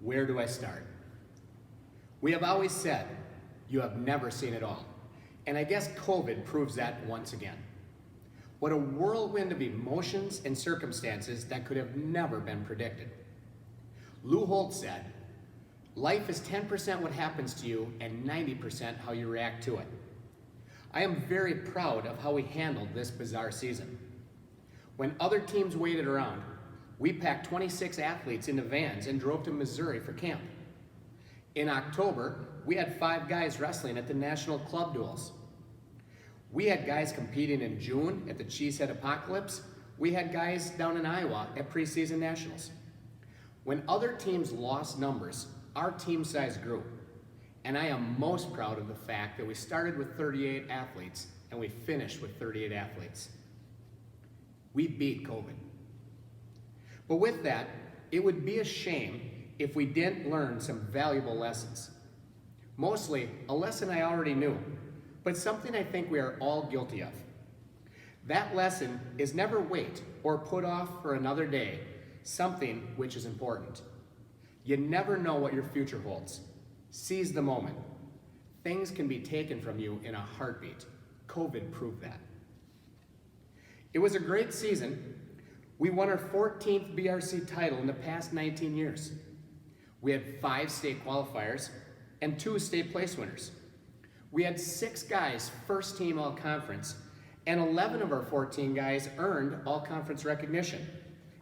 Where do I start? We have always said, you have never seen it all. And I guess COVID proves that once again. What a whirlwind of emotions and circumstances that could have never been predicted. Lou Holt said, life is 10% what happens to you and 90% how you react to it. I am very proud of how we handled this bizarre season. When other teams waited around, we packed 26 athletes into vans and drove to Missouri for camp. In October, we had 5 guys wrestling at the National Club Duels. We had guys competing in June at the Cheesehead Apocalypse. We had guys down in Iowa at preseason nationals. When other teams lost numbers, our team size grew. And I am most proud of the fact that we started with 38 athletes and we finished with 38 athletes. We beat COVID. But with that, it would be a shame if we didn't learn some valuable lessons. Mostly a lesson I already knew, but something I think we are all guilty of. That lesson is never wait or put off for another day, something which is important. You never know what your future holds. Seize the moment. Things can be taken from you in a heartbeat. COVID proved that. It was a great season. We won our 14th BRC title in the past 19 years. We had 5 state qualifiers and 2 state place winners. We had 6 guys first team all conference, and 11 of our 14 guys earned all conference recognition.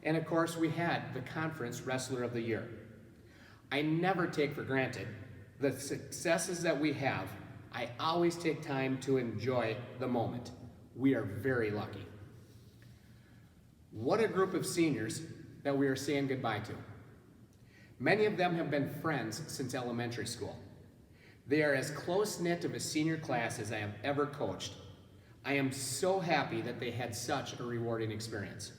And of course, we had the conference wrestler of the year. I never take for granted the successes that we have. I always take time to enjoy the moment. We are very lucky. What a group of seniors that we are saying goodbye to. Many of them have been friends since elementary school. They are as close-knit of a senior class as I have ever coached. I am so happy that they had such a rewarding experience.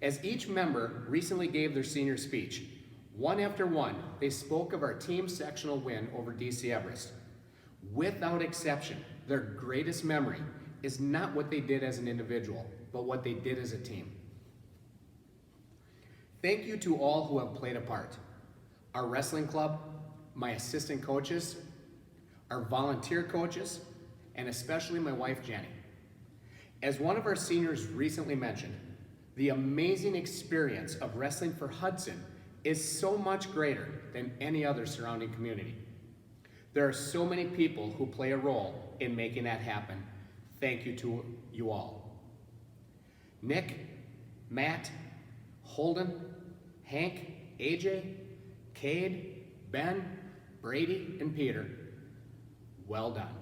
As each member recently gave their senior speech, one after one, they spoke of our team sectional win over DC Everest. Without exception, their greatest memory is not what they did as an individual, but what they did as a team. Thank you to all who have played a part. Our wrestling club, my assistant coaches, our volunteer coaches, and especially my wife, Jenny. As one of our seniors recently mentioned, the amazing experience of wrestling for Hudson is so much greater than any other surrounding community. There are so many people who play a role in making that happen. Thank you to you all. Nick, Matt, Holden, Hank, AJ, Cade, Ben, Brady, and Peter, well done.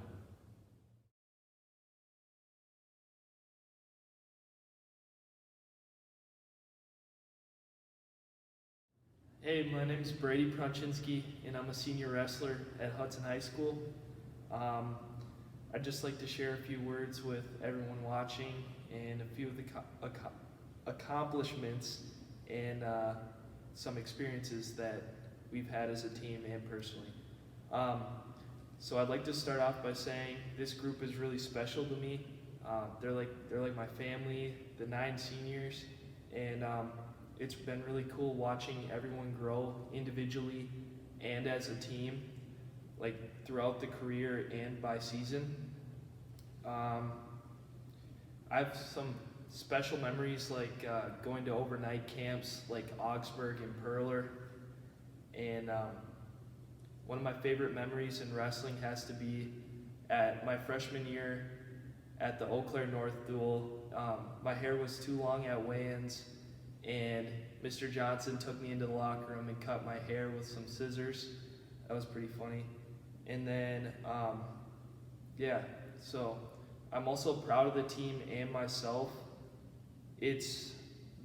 Hey, my name is Brady Prachinski, and I'm a senior wrestler at Hudson High School. I'd just like to share a few words with everyone watching and a few of the accomplishments and some experiences that we've had as a team and personally. So I'd like to start off by saying this group is really special to me. They're like my family, the 9 seniors, and it's been really cool watching everyone grow individually and as a team, like throughout the career and by season. I have some special memories like going to overnight camps like Augsburg and Perler. And one of my favorite memories in wrestling has to be at my freshman year at the Eau Claire North Duel. My hair was too long at weigh-ins, and Mr. Johnson took me into the locker room and cut my hair with some scissors. That was pretty funny. And then, so I'm also proud of the team and myself. It's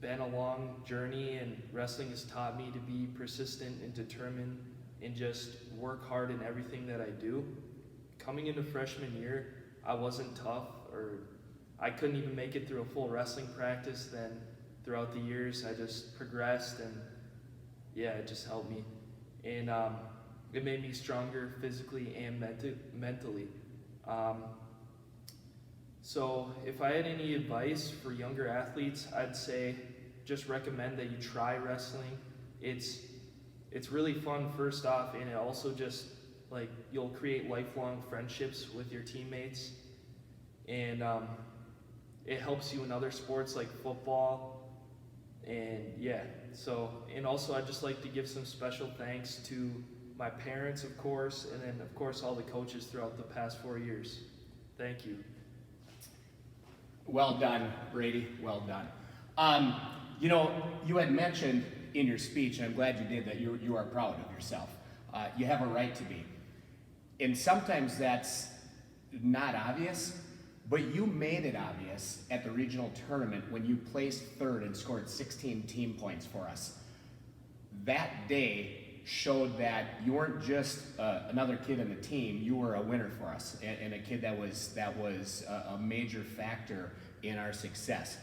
been a long journey, and wrestling has taught me to be persistent and determined and just work hard in everything that I do. Coming into freshman year, I wasn't tough, or I couldn't even make it through a full wrestling practice. Then throughout the years, I just progressed, and it just helped me. And it made me stronger physically and mentally. So if I had any advice for younger athletes, I'd say just recommend that you try wrestling. It's it's really fun first off, and it also just like you'll create lifelong friendships with your teammates, and it helps you in other sports like football, and yeah. So, and also I'd just like to give some special thanks to my parents, of course, and then of course all the coaches throughout the past 4 years. Thank you. Well done, Brady. Well done. You know, you had mentioned in your speech, and I'm glad you did, that you are proud of yourself. You have a right to be. And sometimes that's not obvious, but you made it obvious at the regional tournament when you placed third and scored 16 team points for us. That day showed that you weren't just another kid in the team, you were a winner for us, and a kid that was a major factor in our success.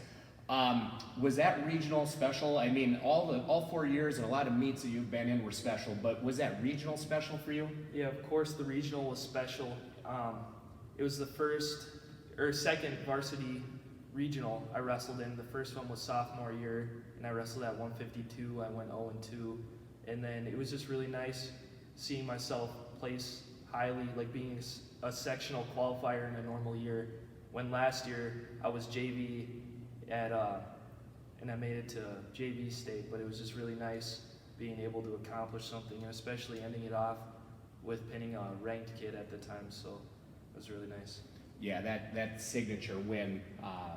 Was that regional special? I mean, all 4 years and a lot of meets that you've been in were special, but was that regional special for you? Yeah, of course the regional was special. It was the first or second varsity regional I wrestled in. The first one was sophomore year, and I wrestled at 152. I went 0-2, and then it was just really nice seeing myself place highly, like being a sectional qualifier in a normal year. When last year I was JV and I made it to JV state, but it was just really nice being able to accomplish something, and especially ending it off with pinning a ranked kid at the time. So it was really nice. Yeah, that signature win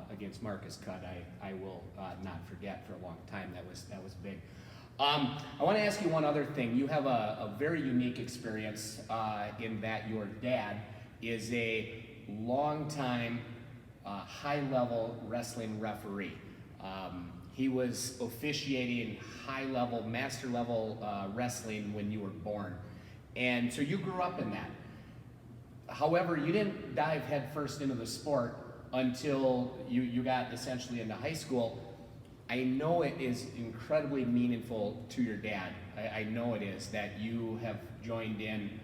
against Marcus Cutt, I will not forget for a long time. That was big. I want to ask you one other thing. You have a very unique experience in that your dad is a longtime high-level wrestling referee. He was officiating high-level, master-level wrestling when you were born, and so you grew up in that. However, you didn't dive headfirst into the sport until you got essentially into high school. I know it is incredibly meaningful to your dad. I know it is, that you have joined in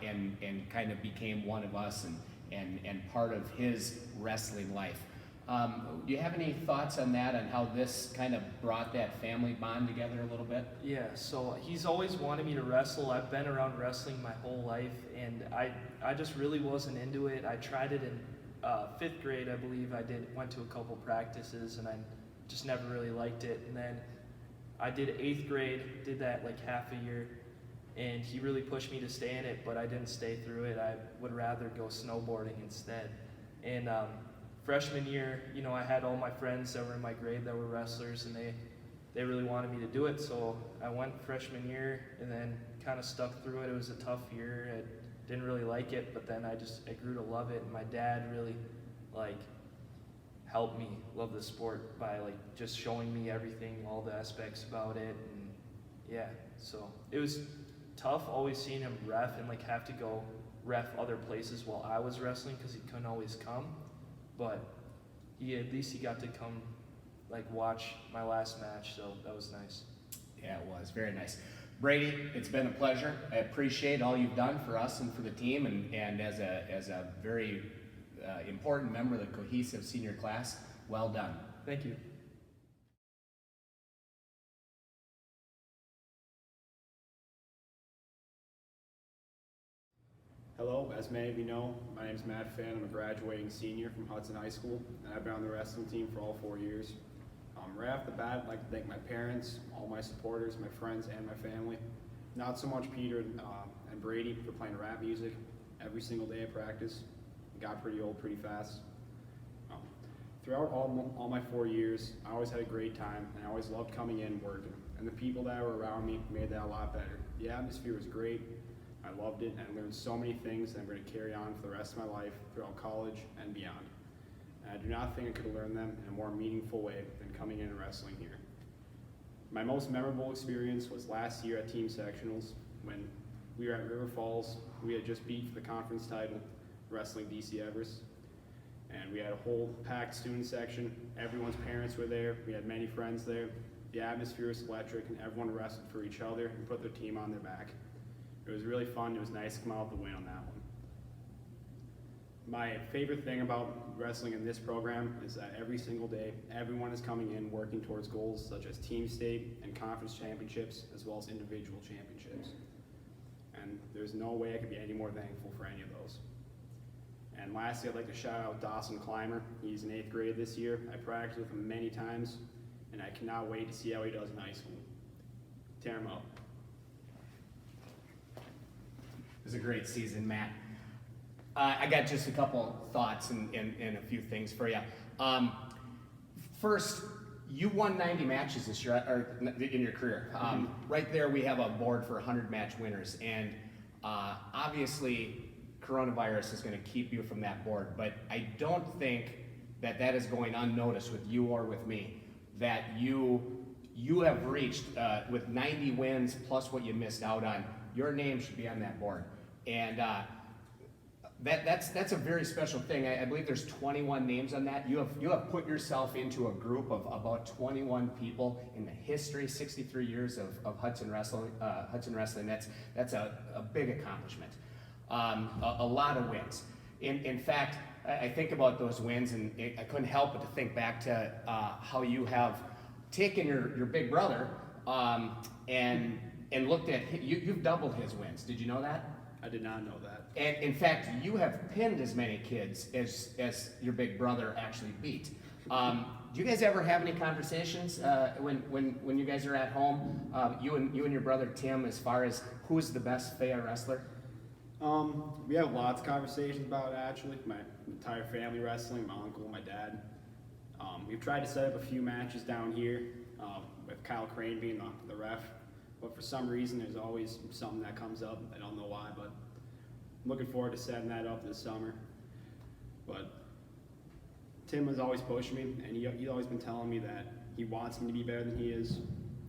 and kind of became one of us and part of his wrestling life. Do you have any thoughts on that, on how this kind of brought that family bond together a little bit? Yeah, so he's always wanted me to wrestle. I've been around wrestling my whole life, and I just really wasn't into it. I tried it in 5th grade, I believe. Went to a couple practices, and I just never really liked it. And then I did 8th grade, did that like half a year, and he really pushed me to stay in it, but I didn't stay through it. I would rather go snowboarding instead. And freshman year, you know, I had all my friends that were in my grade that were wrestlers, and they really wanted me to do it, so I went freshman year and then kind of stuck through it. It was a tough year. I didn't really like it, but then I grew to love it, and my dad really like helped me love the sport by like just showing me everything, all the aspects about it, and yeah, so it was tough always seeing him ref and like have to go ref other places while I was wrestling because he couldn't always come. But at least he got to come like watch my last match, so that was nice. Yeah, it was very nice. Brady, it's been a pleasure. I appreciate all you've done for us and for the team, and as a very important member of the cohesive senior class, well done. Thank you. Hello, as many of you know, my name is Matt Fan. I'm a graduating senior from Hudson High School, and I've been on the wrestling team for all 4 years. Right off the bat, I'd like to thank my parents, all my supporters, my friends, and my family. Not so much Peter and Brady for playing rap music every single day at practice. It got pretty old pretty fast. Throughout all my 4 years, I always had a great time, and I always loved coming in and working. And the people that were around me made that a lot better. The atmosphere was great. I loved it, and I learned so many things that I'm going to carry on for the rest of my life throughout college and beyond. And I do not think I could have learned them in a more meaningful way than coming in and wrestling here. My most memorable experience was last year at team sectionals when we were at River Falls. We had just beat for the conference title, wrestling DC Everest. And we had a whole packed student section. Everyone's parents were there. We had many friends there. The atmosphere was electric, and everyone wrestled for each other and put their team on their back. It was really fun. It was nice to come out with the win on that one. My favorite thing about wrestling in this program is that every single day, everyone is coming in working towards goals such as team state and conference championships, as well as individual championships. And there's no way I could be any more thankful for any of those. And lastly, I'd like to shout out Dawson Clymer. He's in 8th grade this year. I practiced with him many times, and I cannot wait to see how he does in high school. Tear him up. It was a great season, Matt. I got just a couple thoughts and a few things for you. First, you won 90 matches this year or in your career. Right there, we have a board for 100 match winners, and obviously, coronavirus is going to keep you from that board. But I don't think that that is going unnoticed with you or with me. That you have reached with 90 wins plus what you missed out on. Your name should be on that board, and that's a very special thing. I believe there's 21 names on that. You have put yourself into a group of about 21 people in the history, 63 years of Hudson Wrestling. That's a big accomplishment. A lot of wins. In fact, I think about those wins, and I couldn't help but to think back to how you have taken your big brother and looked at you've doubled his wins. Did you know that? I did not know that. And in fact, you have pinned as many kids as your big brother actually beat. Do you guys ever have any conversations when you guys are at home, you and your brother Tim, as far as who's the best Faya wrestler? We have lots of conversations about it, actually. My entire family wrestling, my uncle, my dad. We've tried to set up a few matches down here with Kyle Crane being the ref, but for some reason there's always something that comes up. I don't know why, but I'm looking forward to setting that up this summer. But Tim has always pushed me, and he's always been telling me that he wants me to be better than he is,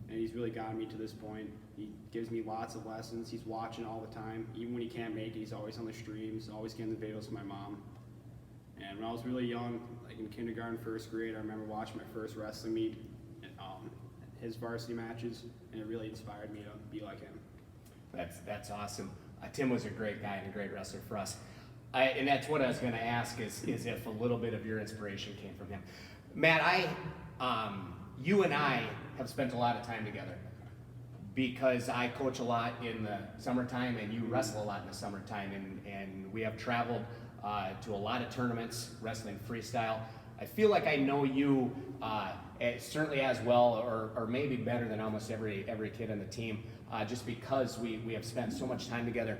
and he's really gotten me to this point. He gives me lots of lessons. He's watching all the time. Even when he can't make it, he's always on the streams, always getting the videos to my mom. And when I was really young, like in kindergarten, 1st grade, I remember watching my first wrestling meet, his varsity matches, and it really inspired me to be like him. That's awesome. Tim was a great guy and a great wrestler for us. And that's what I was going to ask is if a little bit of your inspiration came from him. Matt, you and I have spent a lot of time together because I coach a lot in the summertime and you wrestle a lot in the summertime, and we have traveled to a lot of tournaments, wrestling freestyle. I feel like I know you certainly as well, or maybe better than almost every kid on the team, just because we have spent so much time together.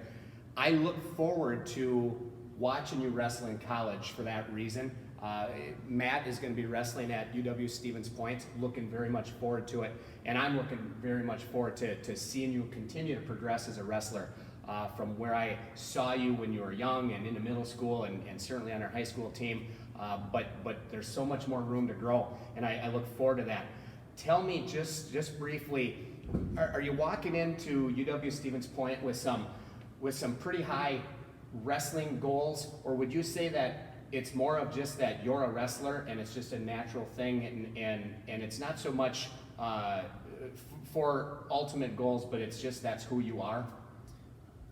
I look forward to watching you wrestle in college for that reason. Matt is going to be wrestling at UW Stevens Point, looking very much forward to it, and I'm looking very much forward to seeing you continue to progress as a wrestler from where I saw you when you were young and into middle school and certainly on our high school team, but there's so much more room to grow, and I look forward to that. Tell me just briefly, are you walking into UW Stevens Point with some pretty high wrestling goals, or would you say that it's more of just that you're a wrestler and it's just a natural thing and it's not so much for ultimate goals, but it's just that's who you are?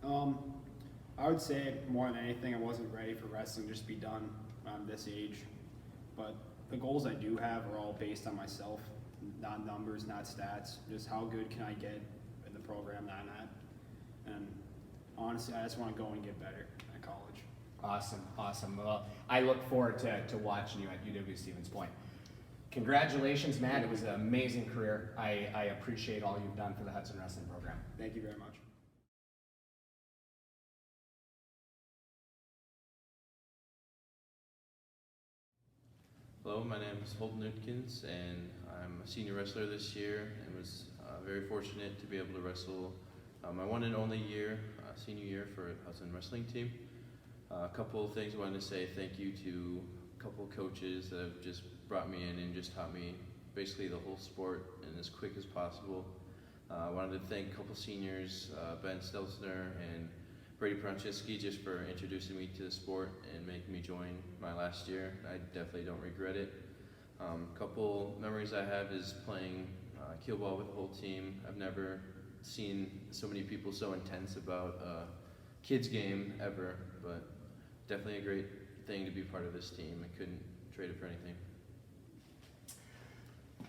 I would say more than anything, I wasn't ready for wrestling just to be done around this age. But the goals I do have are all based on myself, not numbers, not stats. Just how good can I get in the program that I'm at. And honestly, I just want to go and get better at college. Awesome. Well, I look forward to watching you at UW Stevens Point. Congratulations, Matt. It was an amazing career. I appreciate all you've done for the Hudson Wrestling program. Thank you very much. Hello, my name is Holden Nutkins, and I'm a senior wrestler this year and was very fortunate to be able to wrestle my one and only year, senior year for Hudson Wrestling team. A couple of things I wanted to say thank you to a couple of coaches that have just brought me in and just taught me basically the whole sport in as quick as possible. I wanted to thank a couple seniors, Ben Stelzner and Brady Franceschi, just for introducing me to the sport and making me join my last year. I definitely don't regret it. A couple memories I have is playing keel ball with the whole team. I've never seen so many people so intense about a kids game ever, but definitely a great thing to be part of this team. I couldn't trade it for anything.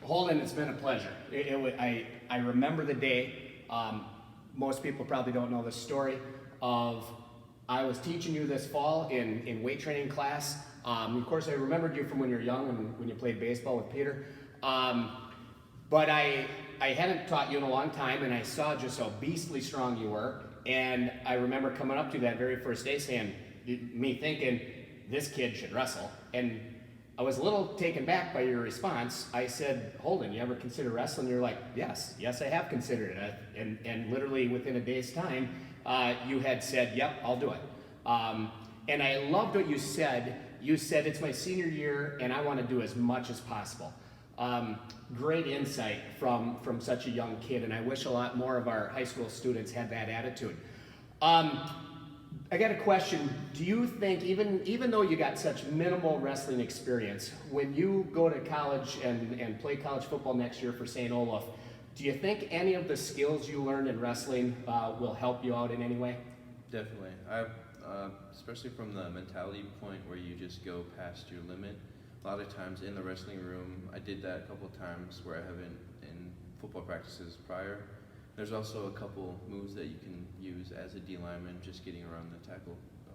Holden, it's been a pleasure. I remember the day, most people probably don't know the story, of I was teaching you this fall in weight training class. Of course, I remembered you from when you were young and when you played baseball with Peter. But I hadn't taught you in a long time, and I saw just how beastly strong you were. And I remember coming up to you that very first day saying, me thinking, this kid should wrestle. And I was a little taken back by your response. I said, Holden, you ever consider wrestling? You're like, yes, I have considered it. And literally within a day's time, you had said, yep, I'll do it. And I loved what you said. You said, it's my senior year and I want to do as much as possible. Great insight from such a young kid, and I wish a lot more of our high school students had that attitude. I got a question. Do you think, even though you got such minimal wrestling experience, when you go to college and play college football next year for St. Olaf, do you think any of the skills you learned in wrestling will help you out in any way? Definitely. Especially from the mentality point where you just go past your limit. A lot of times in the wrestling room, I did that a couple of times where I haven't in football practices prior. There's also a couple moves that you can use as a D lineman, just getting around the tackle. So.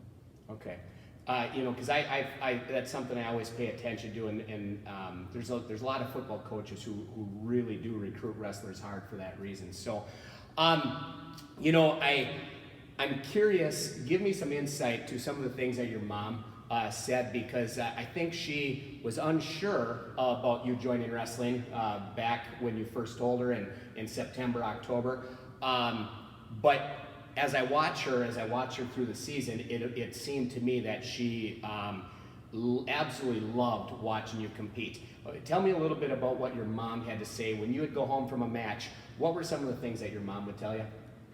Okay. Because I that's something I always pay attention to, and there's a lot of football coaches who really do recruit wrestlers hard for that reason. So, I'm curious. Give me some insight to some of the things that your mom said, because I think she was unsure about you joining wrestling back when you first told her in September, October. But as I watch her through the season, it seemed to me that she absolutely loved watching you compete. Tell me a little bit about what your mom had to say when you would go home from a match. What were some of the things that your mom would tell you?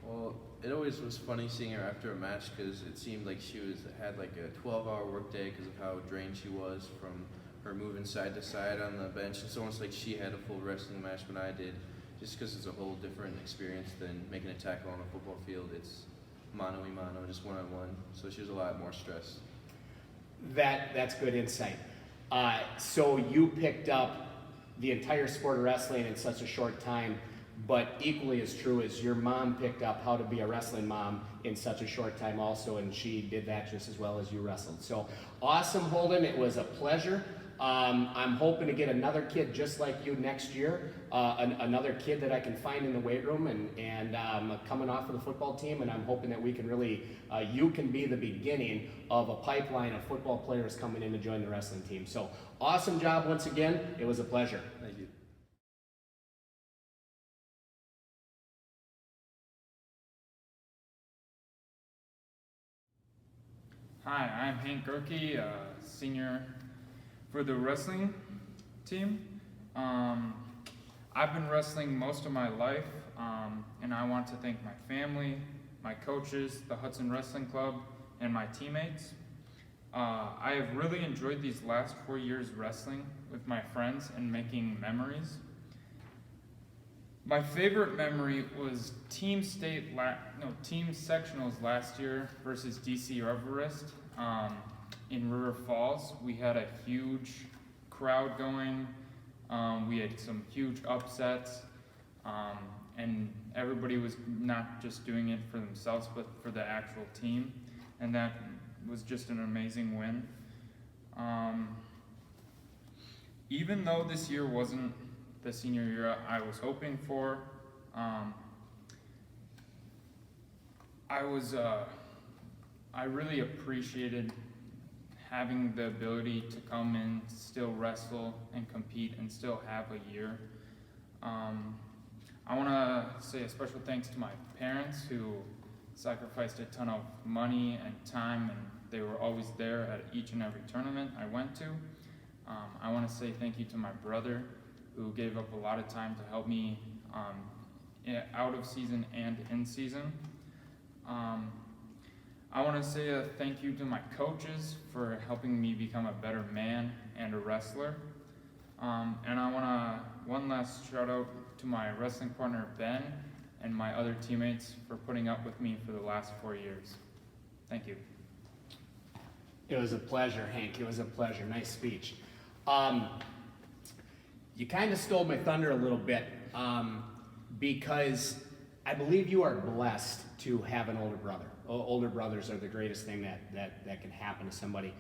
Well, it always was funny seeing her after a match because it seemed like she had like a 12-hour workday because of how drained she was from her moving side to side on the bench. It's almost like she had a full wrestling match when I did, just because it's a whole different experience than making a tackle on a football field. It's mano-a-mano, just one-on-one. So she was a lot more stressed. That's good insight. So you picked up the entire sport of wrestling in such a short time, but equally as true as your mom picked up how to be a wrestling mom in such a short time also, and she did that just as well as you wrestled. So awesome, Holden. It was a pleasure. I'm hoping to get another kid just like you next year, another kid that I can find in the weight room and coming off of the football team, and I'm hoping that we can really, you can be the beginning of a pipeline of football players coming in to join the wrestling team. So awesome job once again. It was a pleasure. Thank you. Hi, I'm Hank Gerke, senior for the wrestling team. I've been wrestling most of my life, and I want to thank my family, my coaches, the Hudson Wrestling Club, and my teammates. I have really enjoyed these last 4 years wrestling with my friends and making memories. My favorite memory was team sectionals last year versus DC Everest in River Falls. We had a huge crowd going. We had some huge upsets, and everybody was not just doing it for themselves, but for the actual team, and that was just an amazing win. Even though this year wasn't the senior year I was hoping for, I really appreciated having the ability to come and still wrestle and compete and still have a year. I want to say a special thanks to my parents who sacrificed a ton of money and time, and they were always there at each and every tournament I went to. I want to say thank you to my brother who gave up a lot of time to help me out of season and in season. I want to say a thank you to my coaches for helping me become a better man and a wrestler. And I want to one last shout out to my wrestling partner Ben and my other teammates for putting up with me for the last 4 years. Thank you. It was a pleasure, Hank. It was a pleasure. Nice speech. You kind of stole my thunder a little bit because I believe you are blessed to have an older brother. Older brothers are the greatest thing that can happen to somebody.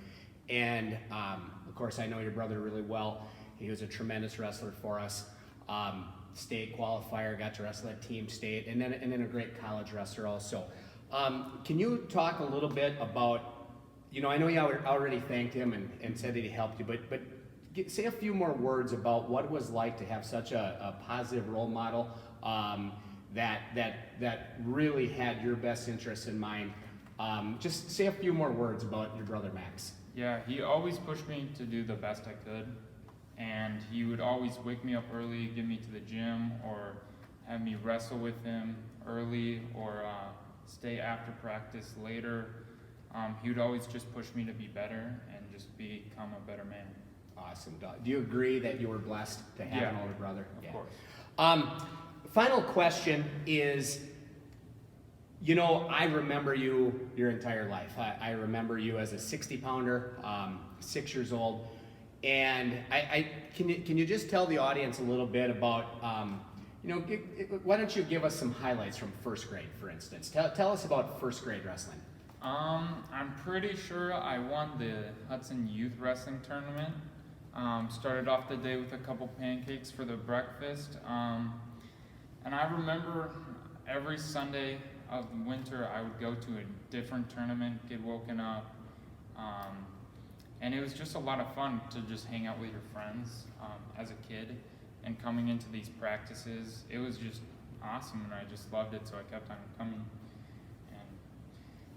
And of course, I know your brother really well. He was a tremendous wrestler for us. State qualifier, got to wrestle at Team State, and then a great college wrestler also. Can you talk a little bit about, I know you already thanked him and said that he helped you, but say a few more words about what it was like to have such a positive role model that really had your best interests in mind. Just say a few more words about your brother Max. Yeah, he always pushed me to do the best I could, and he would always wake me up early, get me to the gym, or have me wrestle with him early, or stay after practice later. He would always just push me to be better and just become a better man. Awesome. Do you agree that you were blessed to have an Yeah, older brother? Of course. Final question is, I remember you your entire life. I remember you as a 60-pounder, 6 years old. And can you just tell the audience a little bit about, why don't you give us some highlights from first grade, for instance? Tell us about first grade wrestling. I'm pretty sure I won the Hudson Youth Wrestling Tournament. Started off the day with a couple pancakes for the breakfast. And I remember every Sunday of the winter I would go to a different tournament, get woken up. And it was just a lot of fun to just hang out with your friends as a kid. And coming into these practices, it was just awesome, and I just loved it, so I kept on coming. And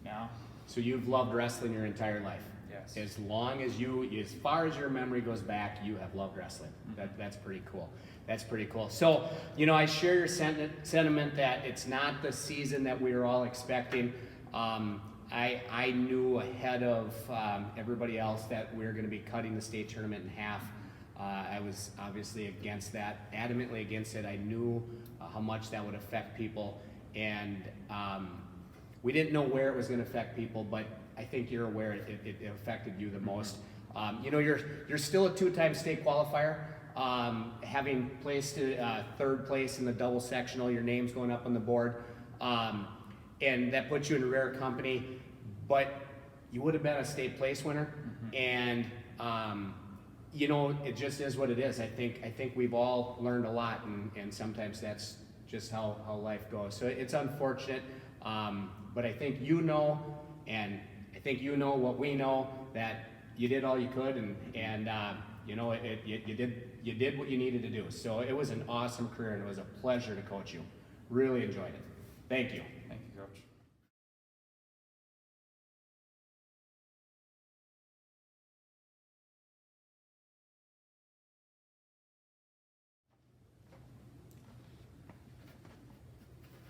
now, So you've loved wrestling your entire life? yes. As far as your memory goes back, you have loved wrestling. That's pretty cool. That's pretty cool. So, I share your sentiment that it's not the season that we were all expecting. I knew ahead of everybody else that we were going to be cutting the state tournament in half. I was obviously against that, adamantly against it. I knew how much that would affect people, and we didn't know where it was going to affect people, but I think you're aware it affected you the most. You're still a two-time state qualifier, having placed third place in the double sectional. Your name's going up on the board, and that puts you in rare company. But you would have been a state place winner, and it just is what it is. I think we've all learned a lot, and sometimes that's just how life goes. So it's unfortunate, but I think and I think what we know, that you did all you could, and you did what you needed to do. So it was an awesome career, and it was a pleasure to coach you. Really enjoyed it. Thank you. Thank you, Coach.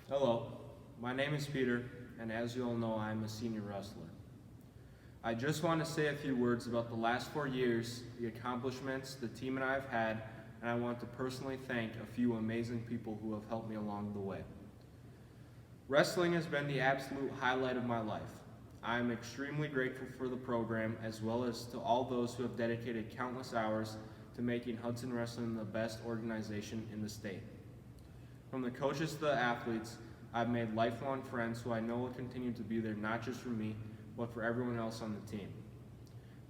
Hello, my name is Peter, and as you all know, I am a senior wrestler. I just want to say a few words about the last 4 years, the accomplishments the team and I have had, and I want to personally thank a few amazing people who have helped me along the way. Wrestling has been the absolute highlight of my life. I am extremely grateful for the program, as well as to all those who have dedicated countless hours to making Hudson Wrestling the best organization in the state. From the coaches to the athletes, I've made lifelong friends who I know will continue to be there not just for me, but for everyone else on the team.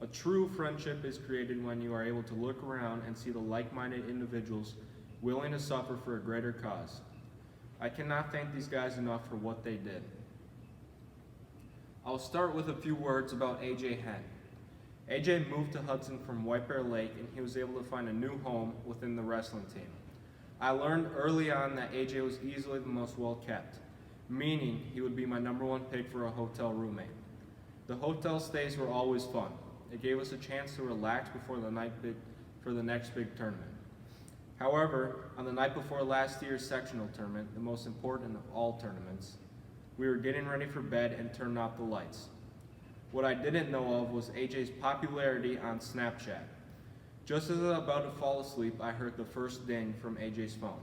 A true friendship is created when you are able to look around and see the like-minded individuals willing to suffer for a greater cause. I cannot thank these guys enough for what they did. I'll start with a few words about AJ Henn. AJ moved to Hudson from White Bear Lake, and he was able to find a new home within the wrestling team. I learned early on that AJ was easily the most well-kept, meaning he would be my #1 pick for a hotel roommate. The hotel stays were always fun. It gave us a chance to relax before the next big tournament. However, on the night before last year's sectional tournament, the most important of all tournaments, we were getting ready for bed and turned off the lights. What I didn't know of was AJ's popularity on Snapchat. Just as I was about to fall asleep, I heard the first ding from AJ's phone.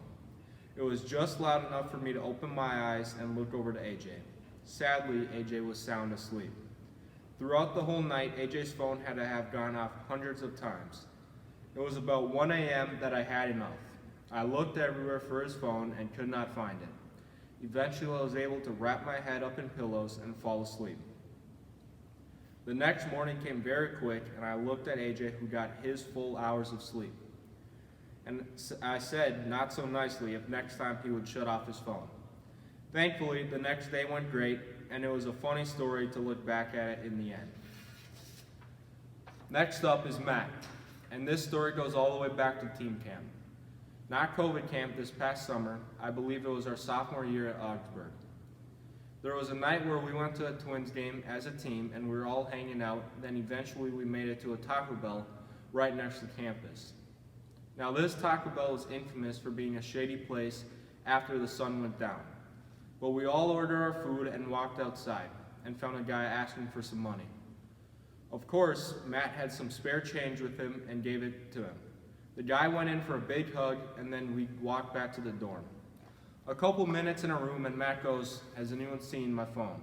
It was just loud enough for me to open my eyes and look over to AJ. Sadly, AJ was sound asleep. Throughout the whole night, AJ's phone had to have gone off hundreds of times. It was about 1 a.m. that I had enough. I looked everywhere for his phone and could not find it. Eventually, I was able to wrap my head up in pillows and fall asleep. The next morning came very quick, and I looked at AJ, who got his full hours of sleep. And I said, not so nicely, if next time he would shut off his phone. Thankfully, the next day went great, and it was a funny story to look back at it in the end. Next up is Matt, and this story goes all the way back to team camp. Not COVID camp this past summer, I believe it was our sophomore year at Augsburg. There was a night where we went to a Twins game as a team and we were all hanging out, then eventually we made it to a Taco Bell right next to campus. Now this Taco Bell is infamous for being a shady place after the sun went down. But we all ordered our food and walked outside and found a guy asking for some money. Of course, Matt had some spare change with him and gave it to him. The guy went in for a big hug and then we walked back to the dorm. A couple minutes in a room and Matt goes, "Has anyone seen my phone?"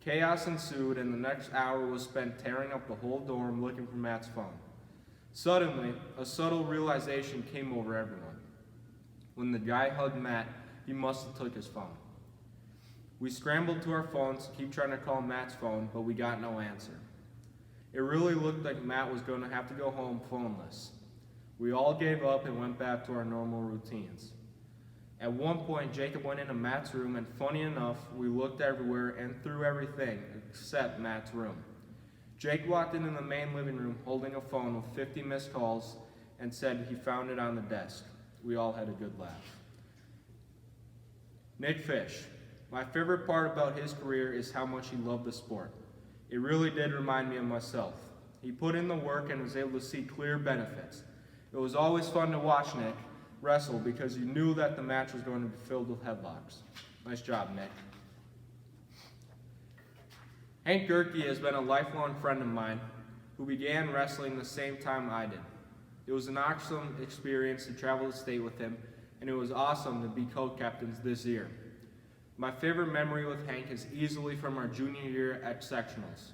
Chaos ensued and the next hour was spent tearing up the whole dorm looking for Matt's phone. Suddenly, a subtle realization came over everyone. When the guy hugged Matt, he must have took his phone. We scrambled to our phones to keep trying to call Matt's phone, but we got no answer. It really looked like Matt was going to have to go home phoneless. We all gave up and went back to our normal routines. At one point, Jacob went into Matt's room, and funny enough, we looked everywhere and through everything except Matt's room. Jake walked into the main living room holding a phone with 50 missed calls and said he found it on the desk. We all had a good laugh. Nick Fish. My favorite part about his career is how much he loved the sport. It really did remind me of myself. He put in the work and was able to see clear benefits. It was always fun to watch Nick wrestle because you knew that the match was going to be filled with headlocks. Nice job, Nick. Hank Gerke has been a lifelong friend of mine who began wrestling the same time I did. It was an awesome experience to travel the state with him, and it was awesome to be co-captains this year. My favorite memory with Hank is easily from our junior year at sectionals.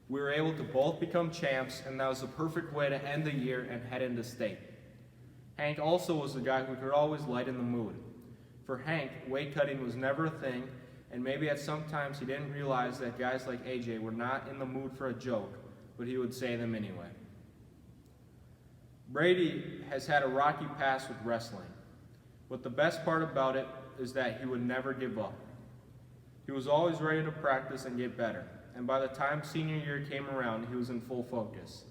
We were able to both become champs, and that was the perfect way to end the year and head into state. Hank also was the guy who could always lighten the mood. For Hank, weight cutting was never a thing, and maybe at some times he didn't realize that guys like AJ were not in the mood for a joke, but he would say them anyway. Brady has had a rocky past with wrestling, but the best part about it is that he would never give up. He was always ready to practice and get better, and by the time senior year came around, he was in full focus.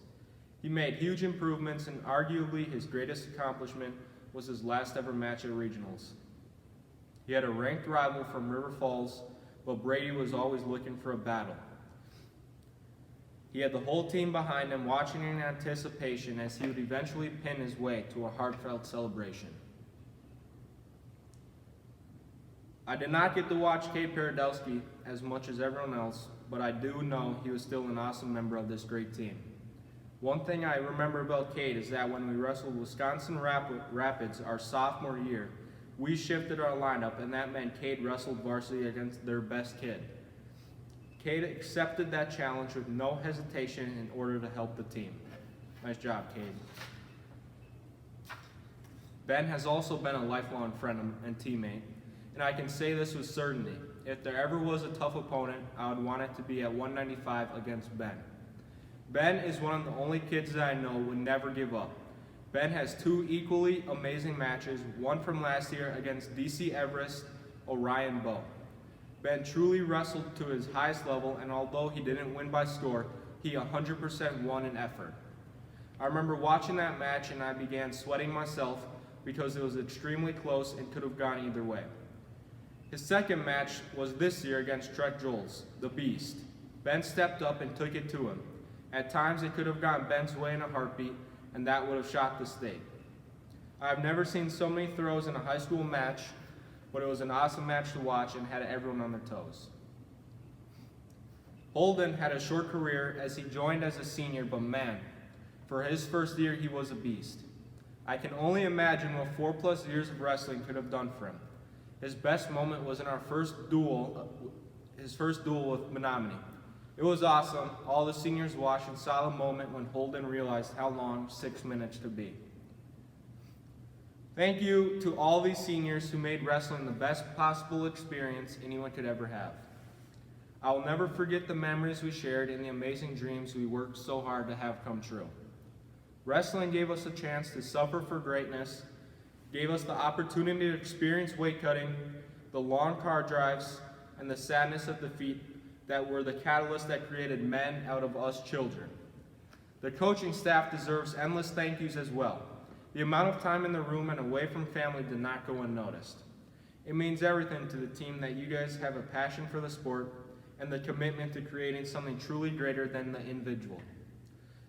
He made huge improvements, and arguably his greatest accomplishment was his last ever match at regionals. He had a ranked rival from River Falls, but Brady was always looking for a battle. He had the whole team behind him watching in anticipation as he would eventually pin his way to a heartfelt celebration. I did not get to watch Cade Paradowski as much as everyone else, but I do know he was still an awesome member of this great team. One thing I remember about Cade is that when we wrestled Wisconsin Rapids our sophomore year, we shifted our lineup, and that meant Cade wrestled varsity against their best kid. Cade accepted that challenge with no hesitation in order to help the team. Nice job, Cade. Ben has also been a lifelong friend and teammate, and I can say this with certainty. If there ever was a tough opponent, I would want it to be at 195 against Ben. Ben is one of the only kids that I know would never give up. Ben has two equally amazing matches, one from last year against DC Everest, Orion Bow. Ben truly wrestled to his highest level, and although he didn't win by score, he 100% won in effort. I remember watching that match and I began sweating myself because it was extremely close and could have gone either way. His second match was this year against Trek Joels, the Beast. Ben stepped up and took it to him. At times it could have gone Ben's way in a heartbeat, and that would have shocked the state. I have never seen so many throws in a high school match, but it was an awesome match to watch and had everyone on their toes. Holden had a short career as he joined as a senior, but man, for his first year he was a beast. I can only imagine what 4+ years of wrestling could have done for him. His best moment was in his first duel with Menominee. It was awesome. All the seniors watched and saw the moment when Holden realized how long 6 minutes could be. Thank you to all these seniors who made wrestling the best possible experience anyone could ever have. I will never forget the memories we shared and the amazing dreams we worked so hard to have come true. Wrestling gave us a chance to suffer for greatness, gave us the opportunity to experience weight cutting, the long car drives, and the sadness of defeat that were the catalyst that created men out of us children. The coaching staff deserves endless thank yous as well. The amount of time in the room and away from family did not go unnoticed. It means everything to the team that you guys have a passion for the sport and the commitment to creating something truly greater than the individual.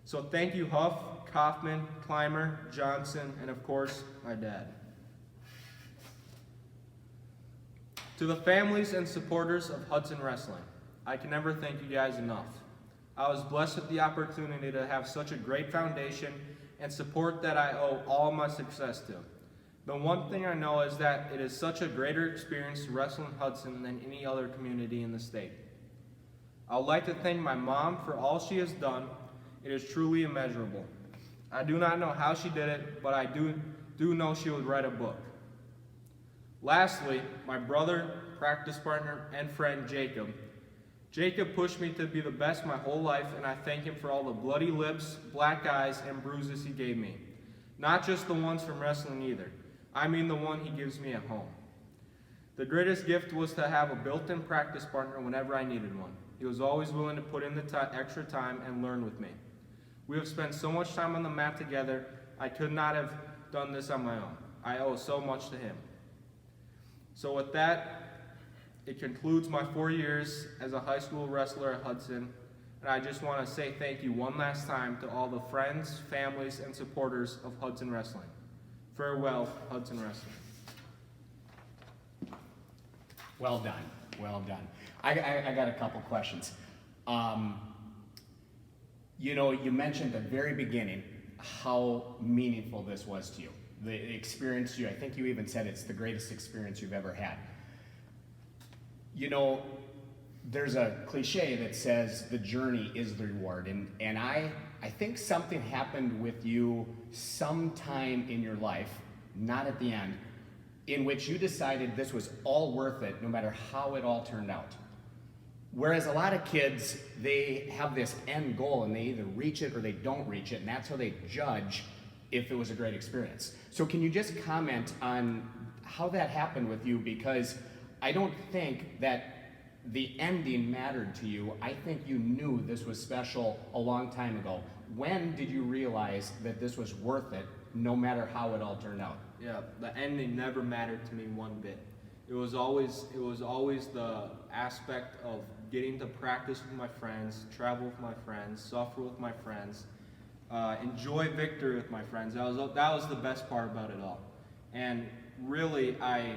So thank you, Huff, Kaufman, Clymer, Johnson, and of course, my dad. To the families and supporters of Hudson Wrestling, I can never thank you guys enough. I was blessed with the opportunity to have such a great foundation and support that I owe all my success to. The one thing I know is that it is such a greater experience to wrestle in Hudson than any other community in the state. I would like to thank my mom for all she has done. It is truly immeasurable. I do not know how she did it, but I do know she would write a book. Lastly, my brother, practice partner, and friend Jacob. Jacob pushed me to be the best my whole life, and I thank him for all the bloody lips, black eyes, and bruises he gave me. Not just the ones from wrestling either. I mean the one he gives me at home. The greatest gift was to have a built-in practice partner whenever I needed one. He was always willing to put in the extra time and learn with me. We have spent so much time on the mat together, I could not have done this on my own. I owe so much to him. So with that, it concludes my 4 years as a high school wrestler at Hudson, and I just want to say thank you one last time to all the friends, families, and supporters of Hudson Wrestling. Farewell, Hudson Wrestling. Well done, well done. I got a couple questions. You know, you mentioned at the very beginning how meaningful this was to you. The experience I think you even said it's the greatest experience you've ever had. You know, there's a cliche that says the journey is the reward, and I think something happened with you sometime in your life, not at the end, in which you decided this was all worth it no matter how it all turned out. Whereas a lot of kids, they have this end goal and they either reach it or they don't reach it, and that's how they judge if it was a great experience. So can you just comment on how that happened with you? Because I don't think that the ending mattered to you. I think you knew this was special a long time ago. When did you realize that this was worth it, no matter how it all turned out? Yeah, the ending never mattered to me one bit. It was always the aspect of getting to practice with my friends, travel with my friends, suffer with my friends, enjoy victory with my friends. That was the best part about it all. And really, I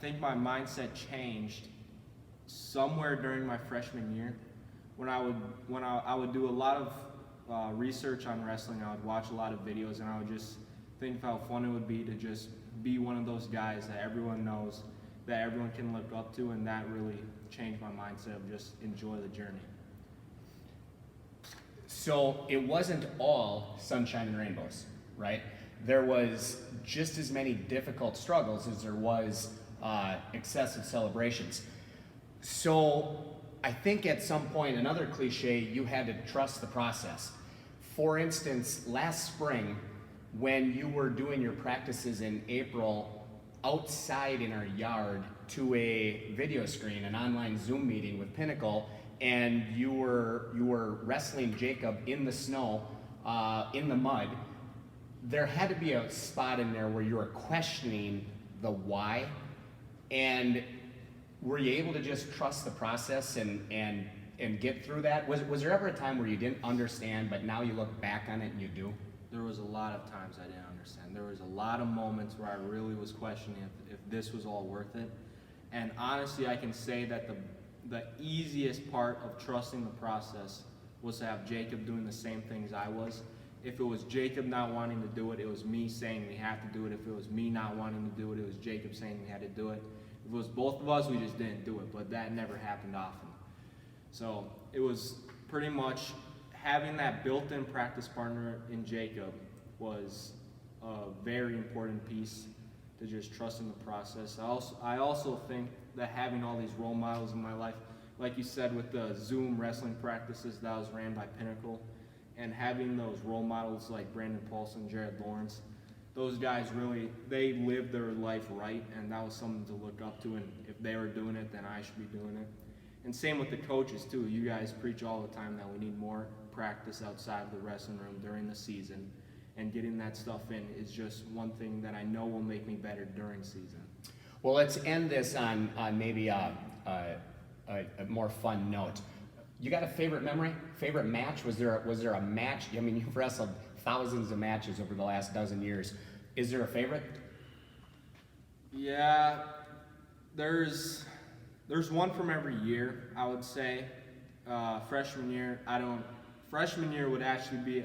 think my mindset changed somewhere during my freshman year when I would do a lot of research on wrestling. I would watch a lot of videos, and I would just think of how fun it would be to just be one of those guys that everyone knows, that everyone can look up to, and that really changed my mindset of just enjoy the journey. So it wasn't all sunshine and rainbows, right? There was just as many difficult struggles as there was excessive celebrations. So I think at some point, another cliche, you had to trust the process. For instance, last spring, when you were doing your practices in April outside in our yard to a video screen, an online Zoom meeting with Pinnacle, and you were wrestling Jacob in the snow, in the mud, there had to be a spot in there where you were questioning the why, and were you able to just trust the process and get through that? Was there ever a time where you didn't understand, but now you look back on it and you do? There was a lot of times I didn't understand. There was a lot of moments where I really was questioning if this was all worth it. And honestly, I can say that the easiest part of trusting the process was to have Jacob doing the same things I was. If it was Jacob not wanting to do it, it was me saying we have to do it. If it was me not wanting to do it, it was Jacob saying we had to do it. If it was both of us, we just didn't do it, but that never happened often. So it was pretty much having that built-in practice partner in Jacob was a very important piece to just trust in the process. I also think that having all these role models in my life, like you said with the Zoom wrestling practices that was ran by Pinnacle, and having those role models like Brandon Paulson, Jared Lawrence, those guys really, they lived their life right, and that was something to look up to, and if they were doing it, then I should be doing it. And same with the coaches too. You guys preach all the time that we need more practice outside of the wrestling room during the season, and getting that stuff in is just one thing that I know will make me better during season. Well, let's end this on maybe a more fun note. You got a favorite memory? Favorite match? Was there a match? I mean, you've wrestled thousands of matches over the last dozen years. Is there a favorite? Yeah, there's one from every year, I would say. Freshman year would actually be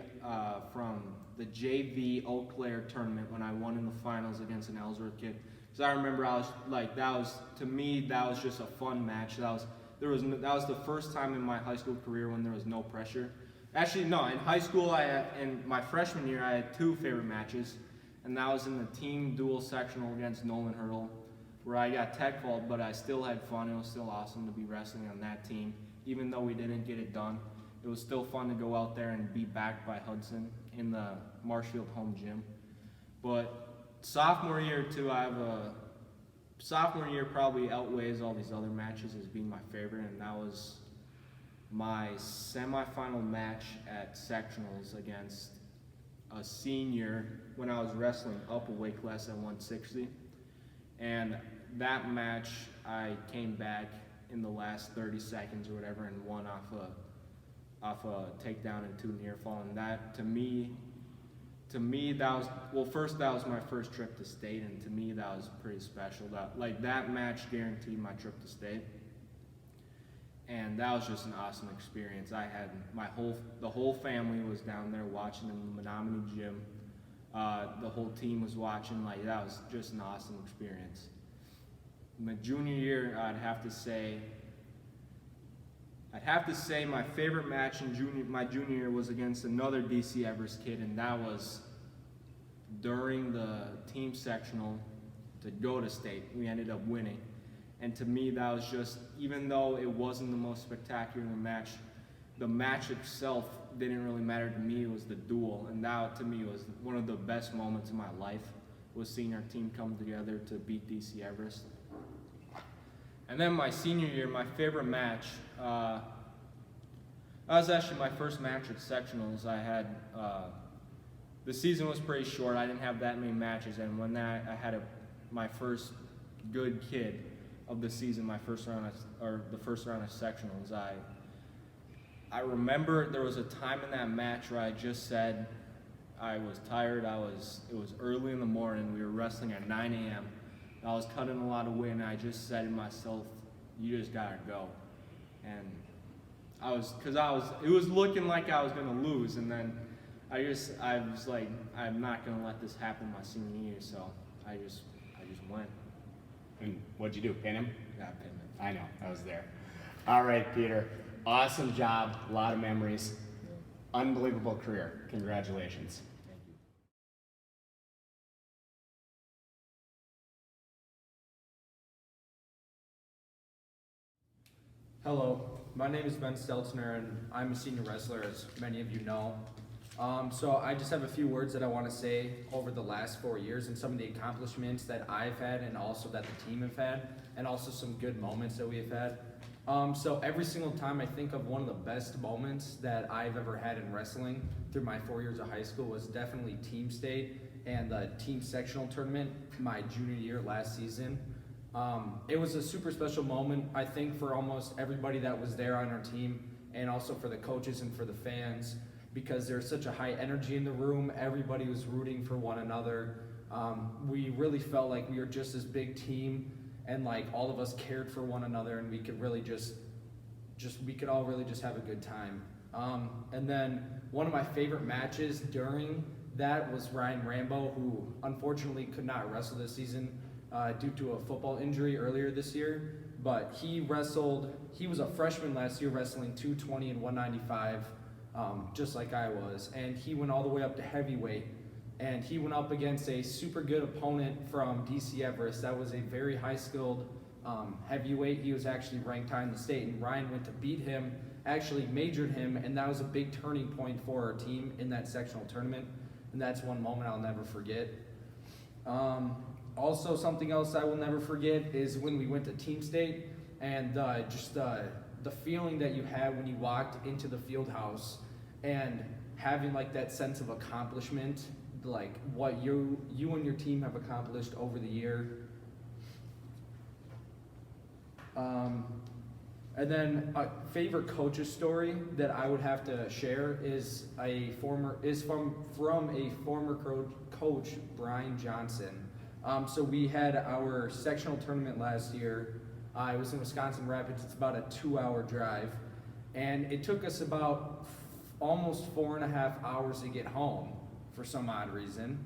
from the JV Eau Claire tournament when I won in the finals against an Ellsworth kid. Because I remember to me, that was just a fun match. That was the first time in my high school career when there was no pressure. Actually, no, in high school, in my freshman year, I had two favorite matches. And that was in the team dual sectional against Nolan Hurdle, where I got tech fault, but I still had fun. It was still awesome to be wrestling on that team. Even though we didn't get it done, it was still fun to go out there and be backed by Hudson in the Marshfield home gym. But sophomore year too, sophomore year probably outweighs all these other matches as being my favorite, and that was my semifinal match at sectionals against a senior when I was wrestling up a weight class at 160. And that match, I came back in the last 30 seconds or whatever and won off a takedown and 2 near fall. And that, to me, that was, well, first, that was my first trip to state, and to me, that was pretty special. That match guaranteed my trip to state. And that was just an awesome experience. I had the whole family was down there watching in the Menominee gym. The whole team was watching. That was just an awesome experience. My junior year, I'd have to say my favorite match in my junior year was against another DC Everest kid, and that was during the team sectional to go to state. We ended up winning. And to me, that was just, even though it wasn't the most spectacular match, the match itself didn't really matter to me. It was the duel, and that to me was one of the best moments in my life, was seeing our team come together to beat DC Everest. And then my senior year, my favorite match, that was actually my first match at sectionals. The season was pretty short. I didn't have that many matches, and when I had my first good kid of the season, the first round of sectionals, I remember there was a time in that match where I just said I was tired. It was early in the morning. We were wrestling at 9 a.m. I was cutting a lot of weight, and I just said to myself, "You just gotta go." And it was looking like I was gonna lose, and then I was like, I'm not gonna let this happen my senior year, so I just went. And what'd you do, pin him? Got pinned. I know, I was there. All right, Peter. Awesome job, a lot of memories. Unbelievable career. Congratulations. Thank you. Hello, my name is Ben Stelzner, and I'm a senior wrestler, as many of you know. So I just have a few words that I want to say over the last 4 years and some of the accomplishments that I've had and also that the team have had, and also some good moments that we have had. So every single time I think of one of the best moments that I've ever had in wrestling through my 4 years of high school was definitely team state and the team sectional tournament my junior year last season. It was a super special moment, I think, for almost everybody that was there on our team, and also for the coaches and for the fans, because there's such a high energy in the room. Everybody was rooting for one another. We really felt like we were just this big team, and like all of us cared for one another, and we could really we could all really just have a good time. And then one of my favorite matches during that was Ryan Rambo, who unfortunately could not wrestle this season due to a football injury earlier this year. But he was a freshman last year wrestling 220 and 195, just like I was. And he went all the way up to heavyweight. And he went up against a super good opponent from DC Everest. That was a very high-skilled heavyweight. He was actually ranked high in the state, and Ryan went to beat him, actually majored him, and that was a big turning point for our team in that sectional tournament. And that's one moment I'll never forget. Also, something else I will never forget is when we went to team state, and the feeling that you had when you walked into the field house and having like that sense of accomplishment, like what you and your team have accomplished over the year. And then a favorite coach's story that I would have to share is from a former coach, Brian Johnson. So we had our sectional tournament last year. I was in Wisconsin Rapids. It's about a 2-hour drive, and it took us about almost 4.5 hours to get home for some odd reason.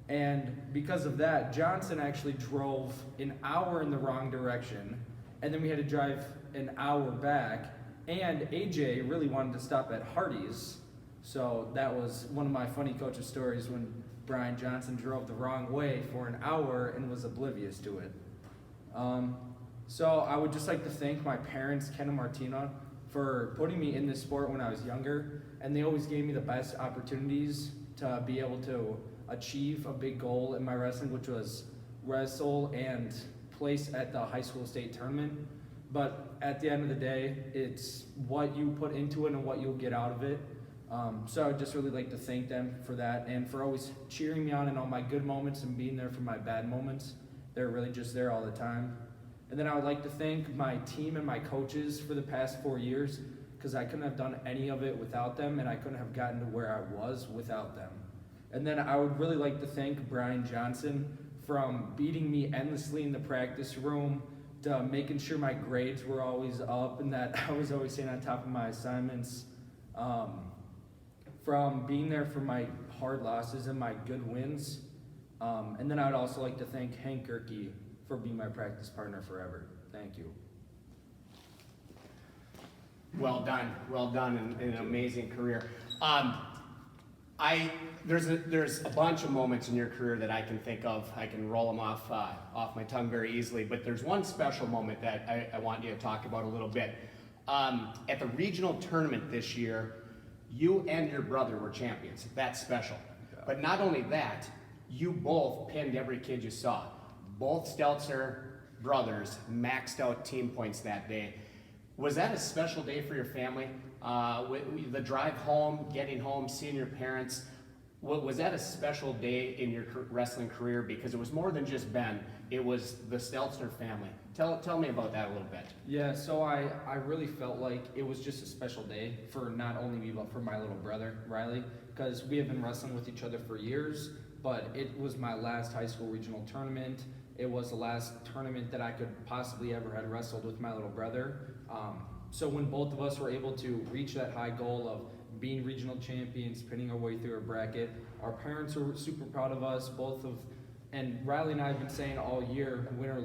And because of that, Johnson actually drove an hour in the wrong direction, and then we had to drive an hour back. And AJ really wanted to stop at Hardee's, so that was one of my funny coach's stories when Brian Johnson drove the wrong way for an hour and was oblivious to it. So I would just like to thank my parents, Ken and Martina, for putting me in this sport when I was younger, and they always gave me the best opportunities to be able to achieve a big goal in my wrestling, which was wrestle and place at the high school state tournament. But at the end of the day, it's what you put into it and what you'll get out of it. So I would just really like to thank them for that and for always cheering me on in all my good moments and being there for my bad moments. They're really just there all the time. And then I would like to thank my team and my coaches for the past 4 years, because I couldn't have done any of it without them, and I couldn't have gotten to where I was without them. And then I would really like to thank Brian Johnson from beating me endlessly in the practice room to making sure my grades were always up and that I was always staying on top of my assignments, from being there for my hard losses and my good wins. And then I would also like to thank Hank Gerke for being my practice partner forever. Thank you. Well done in an amazing career. There's a bunch of moments in your career that I can think of. I can roll them off my tongue very easily, but there's one special moment that I want you to talk about a little bit. At the regional tournament this year, you and your brother were champions. That's special. But not only that, you both pinned every kid you saw. Both Stelzer brothers maxed out team points that day. Was that a special day for your family? The drive home, getting home, seeing your parents, was that a special day in your wrestling career? Because it was more than just Ben, it was the Stelzer family. Tell me about that a little bit. Yeah, so I really felt like it was just a special day for not only me, but for my little brother, Riley, because we have been wrestling with each other for years, but it was my last high school regional tournament. It was the last tournament that I could possibly ever had wrestled with my little brother. So when both of us were able to reach that high goal of being regional champions, pinning our way through a bracket, our parents were super proud of us, and Riley and I have been saying all year, win or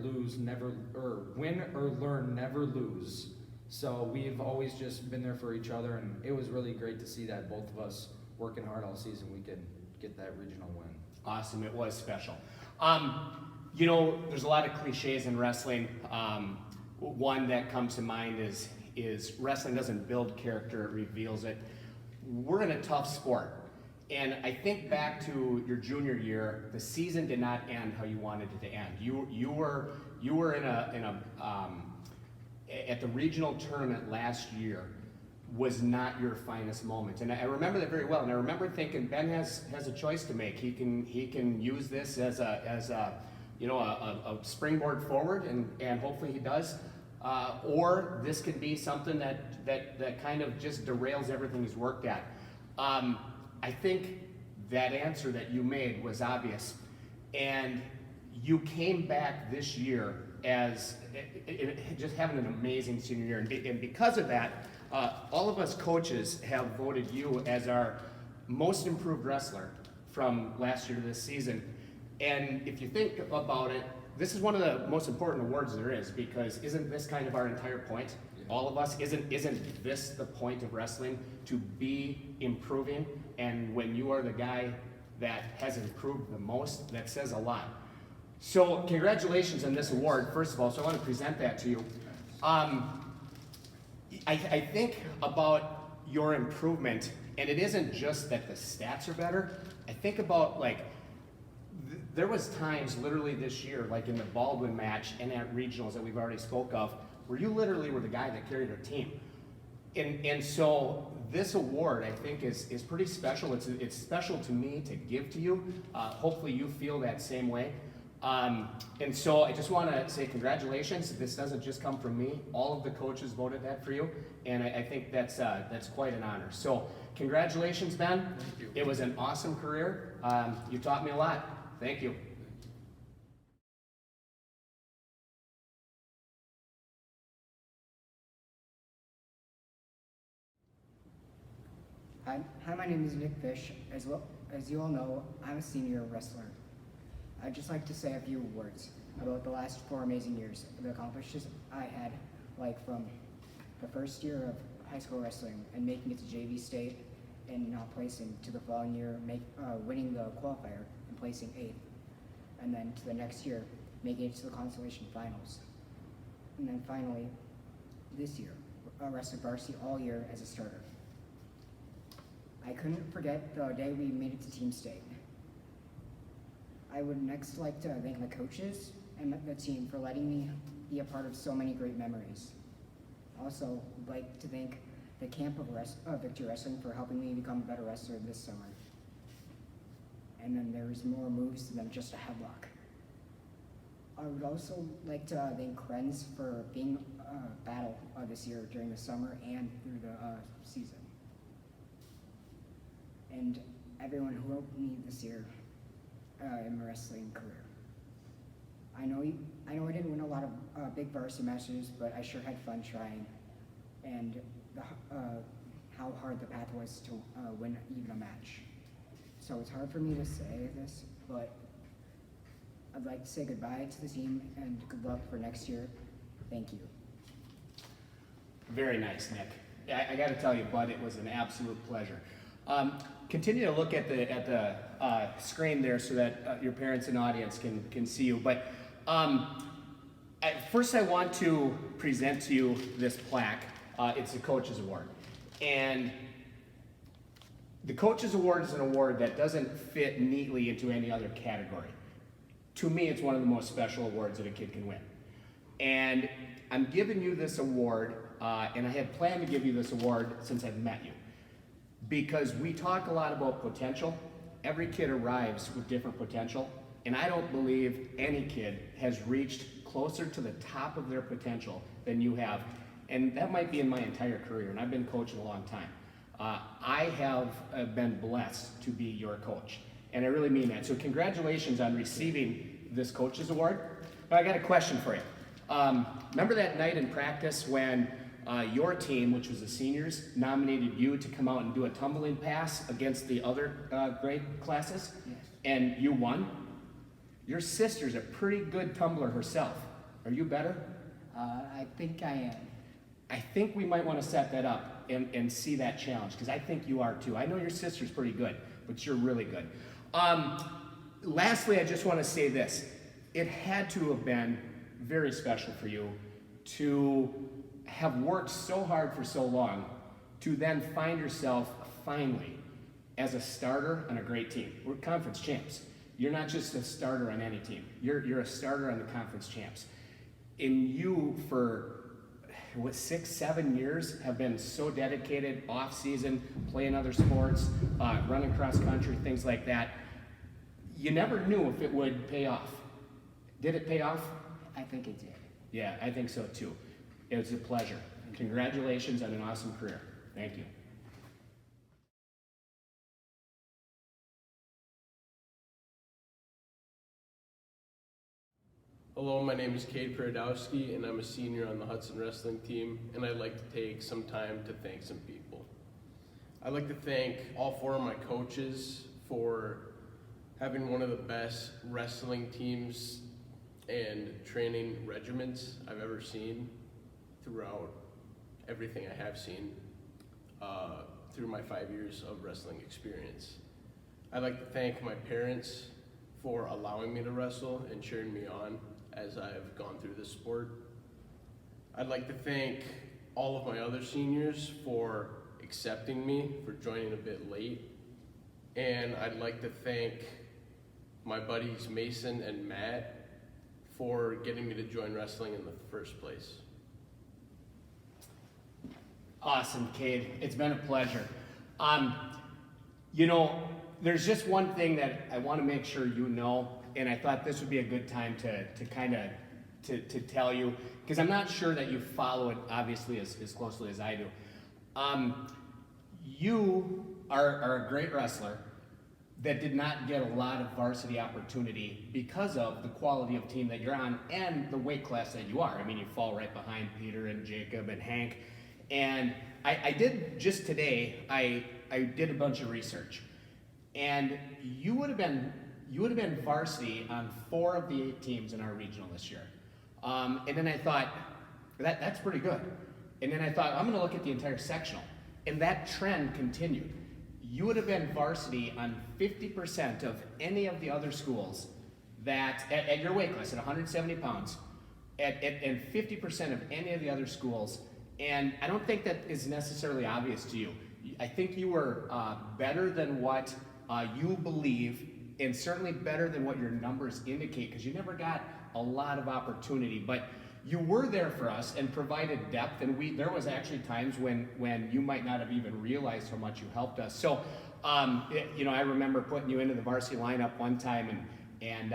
learn, never lose. So we've always just been there for each other, and it was really great to see that both of us working hard all season, we could get that regional win. Awesome, it was special. There's a lot of cliches in wrestling. One that comes to mind is wrestling doesn't build character, it reveals it. We're in a tough sport. And I think back to your junior year, the season did not end how you wanted it to end. You were at the regional tournament last year was not your finest moment. And I remember that very well. And I remember thinking Ben has a choice to make. He can use this as a springboard forward, and hopefully he does. Or this could be something that kind of just derails everything he's worked at. I think that answer that you made was obvious, and you came back this year as just having an amazing senior year, and because of that, all of us coaches have voted you as our most improved wrestler from last year to this season. And if you think about it, this is one of the most important awards there is, because isn't this kind of our entire point? All of us, isn't this the point of wrestling? To be improving, and when you are the guy that has improved the most, that says a lot. So congratulations on this award, first of all, so I want to present that to you. I think about your improvement, and it isn't just that the stats are better. I think about, like, there was times literally this year, like in the Baldwin match and at regionals that we've already spoke of, where you literally were the guy that carried our team. And so this award, I think, is pretty special. It's special to me to give to you. Hopefully you feel that same way. And so I just want to say congratulations. This doesn't just come from me. All of the coaches voted that for you, and I think that's quite an honor. So congratulations, Ben. Thank you. It was an awesome career. You taught me a lot. Thank you. Hi, my name is Nick Fish. As you all know, I'm a senior wrestler. I'd just like to say a few words about the last 4 amazing years, the accomplishments I had, like from the first year of high school wrestling and making it to JV state and not placing, to the following year winning the qualifier and placing 8th, and then to the next year making it to the consolation finals, and then finally this year wrestling varsity all year as a starter. I couldn't forget the day we made it to team state. I would next like to thank the coaches and the team for letting me be a part of so many great memories. Also, would like to thank the camp of Victory Wrestling for helping me become a better wrestler this summer. And then there's more moves than just a headlock. I would also like to thank Krenz for being a battle this year during the summer and through the season. And everyone who helped me this year in my wrestling career. I know I didn't win a lot of big varsity matches, but I sure had fun trying, and how hard the path was to win even a match. So it's hard for me to say this, but I'd like to say goodbye to the team and good luck for next year. Thank you. Very nice, Nick. I got to tell you, bud, it was an absolute pleasure. Continue to look at the screen there so that your parents and audience can see you. But first, I want to present to you this plaque. It's the Coaches Award, and the Coaches Award is an award that doesn't fit neatly into any other category. To me, it's one of the most special awards that a kid can win. And I'm giving you this award, and I had planned to give you this award since I've met you. Because we talk a lot about potential. Every kid arrives with different potential, and I don't believe any kid has reached closer to the top of their potential than you have. And that might be in my entire career, and I've been coaching a long time. I have been blessed to be your coach, and I really mean that. So congratulations on receiving this Coaches Award. But I got a question for you. Remember that night in practice when your team, which was the seniors, nominated you to come out and do a tumbling pass against the other grade classes? Yes. And you won? Your sister's a pretty good tumbler herself. Are you better? I think I am. I think we might want to set that up and see that challenge, because I think you are too. I know your sister's pretty good, but you're really good. Lastly, I just want to say this. It had to have been very special for you to have worked so hard for so long to then find yourself finally as a starter on a great team. We're conference champs. You're not just a starter on any team. You're a starter on the conference champs. And you, for 6, 7 years, have been so dedicated, off season, playing other sports, running cross country, things like that. You never knew if it would pay off. Did it pay off? I think it did. Yeah, I think so too. It was a pleasure. Congratulations on an awesome career. Thank you. Hello, my name is Cade Paradowski, and I'm a senior on the Hudson Wrestling team, and I'd like to take some time to thank some people. I'd like to thank all 4 of my coaches for having one of the best wrestling teams and training regiments I've ever seen throughout everything I have seen through my 5 years of wrestling experience. I'd like to thank my parents for allowing me to wrestle and cheering me on as I've gone through this sport. I'd like to thank all of my other seniors for accepting me, for joining a bit late. And I'd like to thank my buddies Mason and Matt for getting me to join wrestling in the first place. Awesome, Cade. It's been a pleasure. You know, there's just one thing that I want to make sure you know, and I thought this would be a good time to kind of to tell you, because I'm not sure that you follow it obviously as closely as I do. You are a great wrestler that did not get a lot of varsity opportunity because of the quality of team that you're on and the weight class that you are. I mean, you fall right behind Peter and Jacob and Hank. And I did just today, I did a bunch of research. And you would have been varsity on 4 of the 8 teams in our regional this year. And then I thought, that's pretty good. And then I thought, I'm gonna look at the entire sectional. And that trend continued. You would have been varsity on 50% of any of the other schools that, at your weight class, at 170 pounds, and 50% of any of the other schools. And I don't think that is necessarily obvious to you. I think you were better than what you believe, and certainly better than what your numbers indicate, because you never got a lot of opportunity. But you were there for us and provided depth, and there was actually times when you might not have even realized how much you helped us. So, you know, I remember putting you into the varsity lineup one time and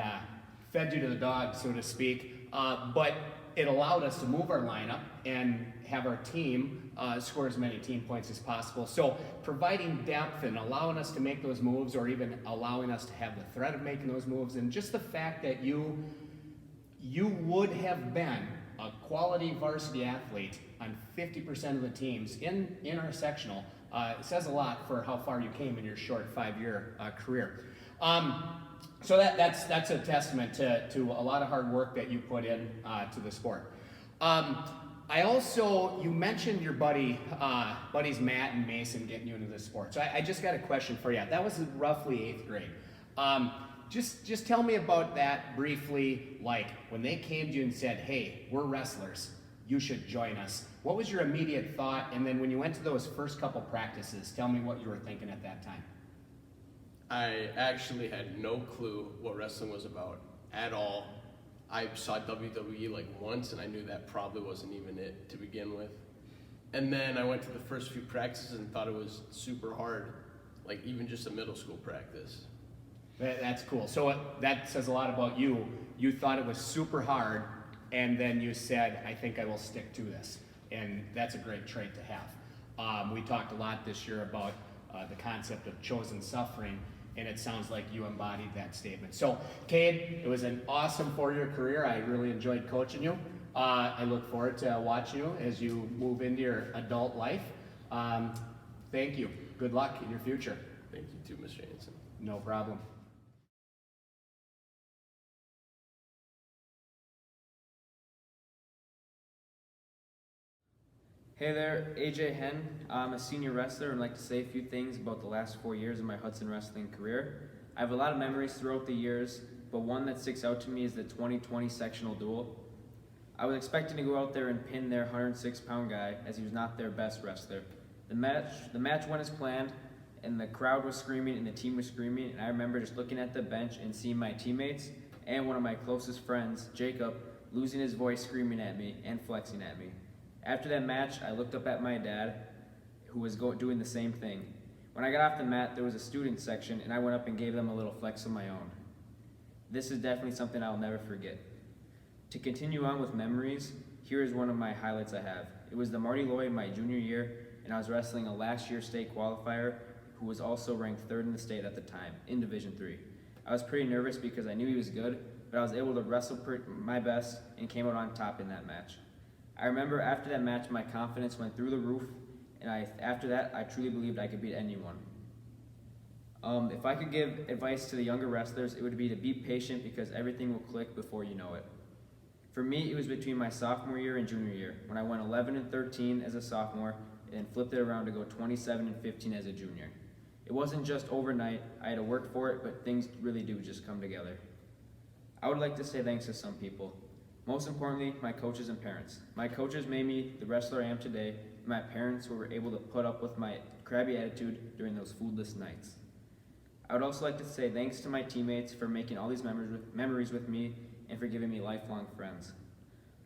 fed you to the dogs, so to speak. But it allowed us to move our lineup and have our team score as many team points as possible. So providing depth and allowing us to make those moves, or even allowing us to have the threat of making those moves, and just the fact that you would have been a quality varsity athlete on 50% of the teams in our sectional says a lot for how far you came in your short 5-year career. So that's a testament to a lot of hard work that you put in to the sport. I also, you mentioned your buddies Matt and Mason getting you into this sport. So I just got a question for you. That was roughly 8th grade. Just tell me about that briefly, like when they came to you and said, hey, we're wrestlers, you should join us. What was your immediate thought? And then when you went to those first couple practices, tell me what you were thinking at that time. I actually had no clue what wrestling was about at all. I saw WWE like once, and I knew that probably wasn't even it to begin with. And then I went to the first few practices and thought it was super hard, like even just a middle school practice. That's cool. So that says a lot about you. You thought it was super hard, and then you said, I think I will stick to this. And that's a great trait to have. We talked a lot this year about the concept of chosen suffering, and it sounds like you embodied that statement. So, Cade, it was an awesome 4-year career. I really enjoyed coaching you. I look forward to watching you as you move into your adult life. Thank you. Good luck in your future. Thank you too, Mr. Hanson. No problem. Hey there, AJ Henn. I'm a senior wrestler and like to say a few things about the last 4 years of my Hudson wrestling career. I have a lot of memories throughout the years, but one that sticks out to me is the 2020 sectional duel. I was expecting to go out there and pin their 106-pound guy, as he was not their best wrestler. The match went as planned, and the crowd was screaming and the team was screaming, and I remember just looking at the bench and seeing my teammates and one of my closest friends, Jacob, losing his voice screaming at me and flexing at me. After that match, I looked up at my dad, who was doing the same thing. When I got off the mat, there was a student section, and I went up and gave them a little flex of my own. This is definitely something I'll never forget. To continue on with memories, here is one of my highlights I have. It was the Marty Lloyd my junior year, and I was wrestling a last year state qualifier who was also ranked 3rd in the state at the time, in Division III. I was pretty nervous because I knew he was good, but I was able to wrestle my best and came out on top in that match. I remember after that match, my confidence went through the roof, and after that, I truly believed I could beat anyone. If I could give advice to the younger wrestlers, it would be to be patient because everything will click before you know it. For me, it was between my sophomore year and junior year, when I went 11-13 as a sophomore and flipped it around to go 27-15 as a junior. It wasn't just overnight, I had to work for it, but things really do just come together. I would like to say thanks to some people. Most importantly, my coaches and parents. My coaches made me the wrestler I am today, and my parents were able to put up with my crabby attitude during those foodless nights. I would also like to say thanks to my teammates for making all these memories with me and for giving me lifelong friends.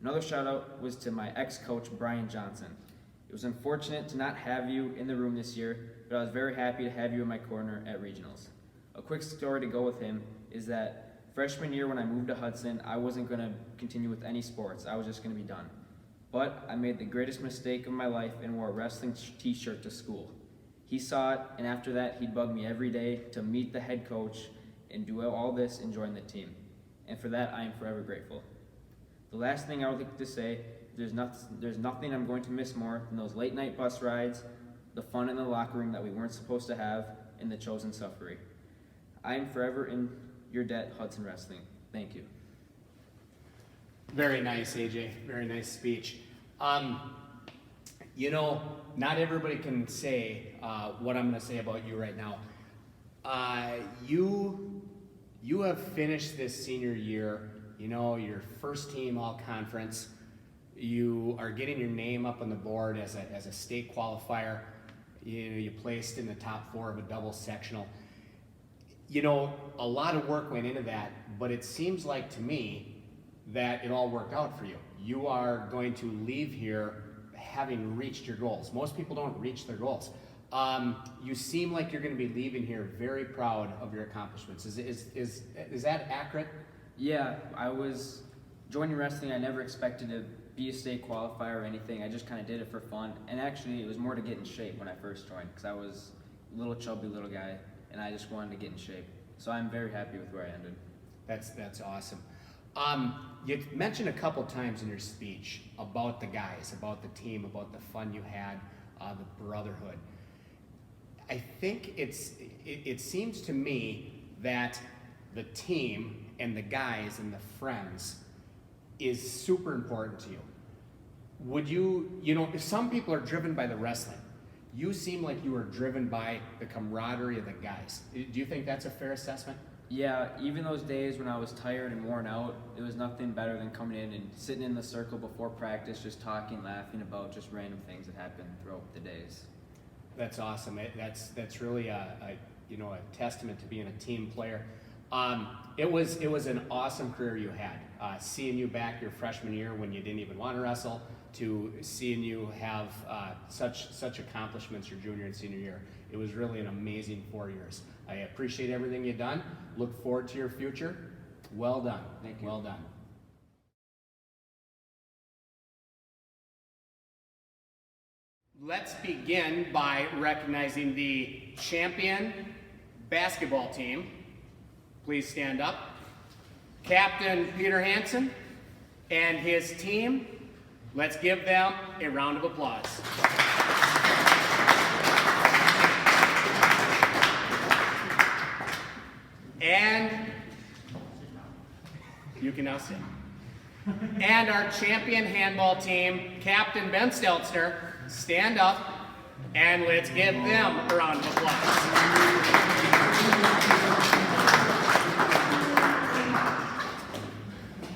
Another shout out was to my ex-coach, Brian Johnson. It was unfortunate to not have you in the room this year, but I was very happy to have you in my corner at regionals. A quick story to go with him is that freshman year when I moved to Hudson, I wasn't going to continue with any sports. I was just going to be done. But I made the greatest mistake of my life and wore a wrestling t-shirt to school. He saw it, and after that, he'd bug me every day to meet the head coach and do all this and join the team. And for that, I am forever grateful. The last thing I would like to say, there's nothing I'm going to miss more than those late night bus rides, the fun in the locker room that we weren't supposed to have, and the chosen suffering. I am forever in your debt, Hudson Wrestling. Thank you. Very nice, AJ. Very nice speech. You know, not everybody can say what I'm going to say about you right now. You have finished this senior year, you know, your first team all conference. You are getting your name up on the board as a state qualifier. You know, you placed in the top 4 of a double sectional. You know, a lot of work went into that, but it seems like to me that it all worked out for you. You are going to leave here having reached your goals. Most people don't reach their goals. You seem like you're going to be leaving here very proud of your accomplishments. Is that accurate? Yeah, I was joining wrestling. I never expected to be a state qualifier or anything. I just kind of did it for fun. And actually, it was more to get in shape when I first joined because I was a little chubby little guy, and I just wanted to get in shape. So I'm very happy with where I ended. That's awesome. You mentioned a couple times in your speech about the guys, about the team, about the fun you had, the brotherhood. I think it seems to me that the team and the guys and the friends is super important to you. Would you know, if some people are driven by the wrestling, you seem like you were driven by the camaraderie of the guys. Do you think that's a fair assessment? Yeah, even those days when I was tired and worn out, it was nothing better than coming in and sitting in the circle before practice, just talking, laughing about just random things that happened throughout the days. That's awesome. That's really a testament to being a team player. It was an awesome career you had. Seeing you back your freshman year when you didn't even want to wrestle, to seeing you have such accomplishments your junior and senior year. It was really an amazing 4 years. I appreciate everything you've done. Look forward to your future. Well done. Thank you. Well done. Let's begin by recognizing the champion basketball team. Please stand up. Captain Peter Hansen and his team. Let's give them a round of applause. And you can now sit. And our champion handball team, Captain Ben Stelzner, stand up and let's give them a round of applause.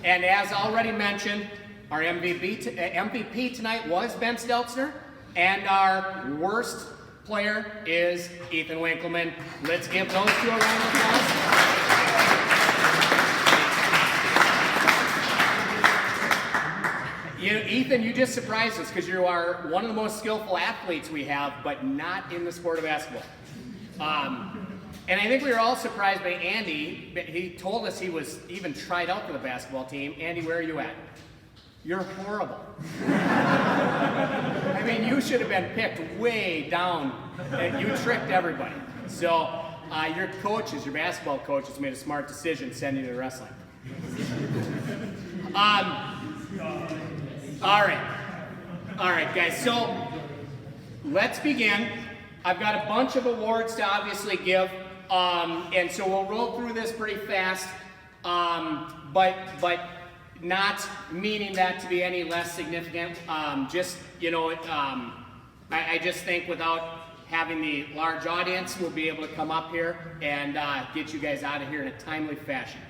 And as already mentioned, our MVP tonight was Ben Stelzner, and our worst player is Ethan Winkleman. Let's give those two a round of applause. Ethan, you just surprised us because you are one of the most skillful athletes we have, but not in the sport of basketball. And I think we were all surprised by Andy. He told us he was even tried out for the basketball team. Andy, where are you at? You're horrible. I mean, you should have been picked way down, and you tricked everybody. So your coaches, your basketball coaches, made a smart decision sending you to wrestling. All right, guys. So let's begin. I've got a bunch of awards to obviously give. And so we'll roll through this pretty fast, but not meaning that to be any less significant. Just, you know, I just think without having the large audience, we'll be able to come up here and get you guys out of here in a timely fashion.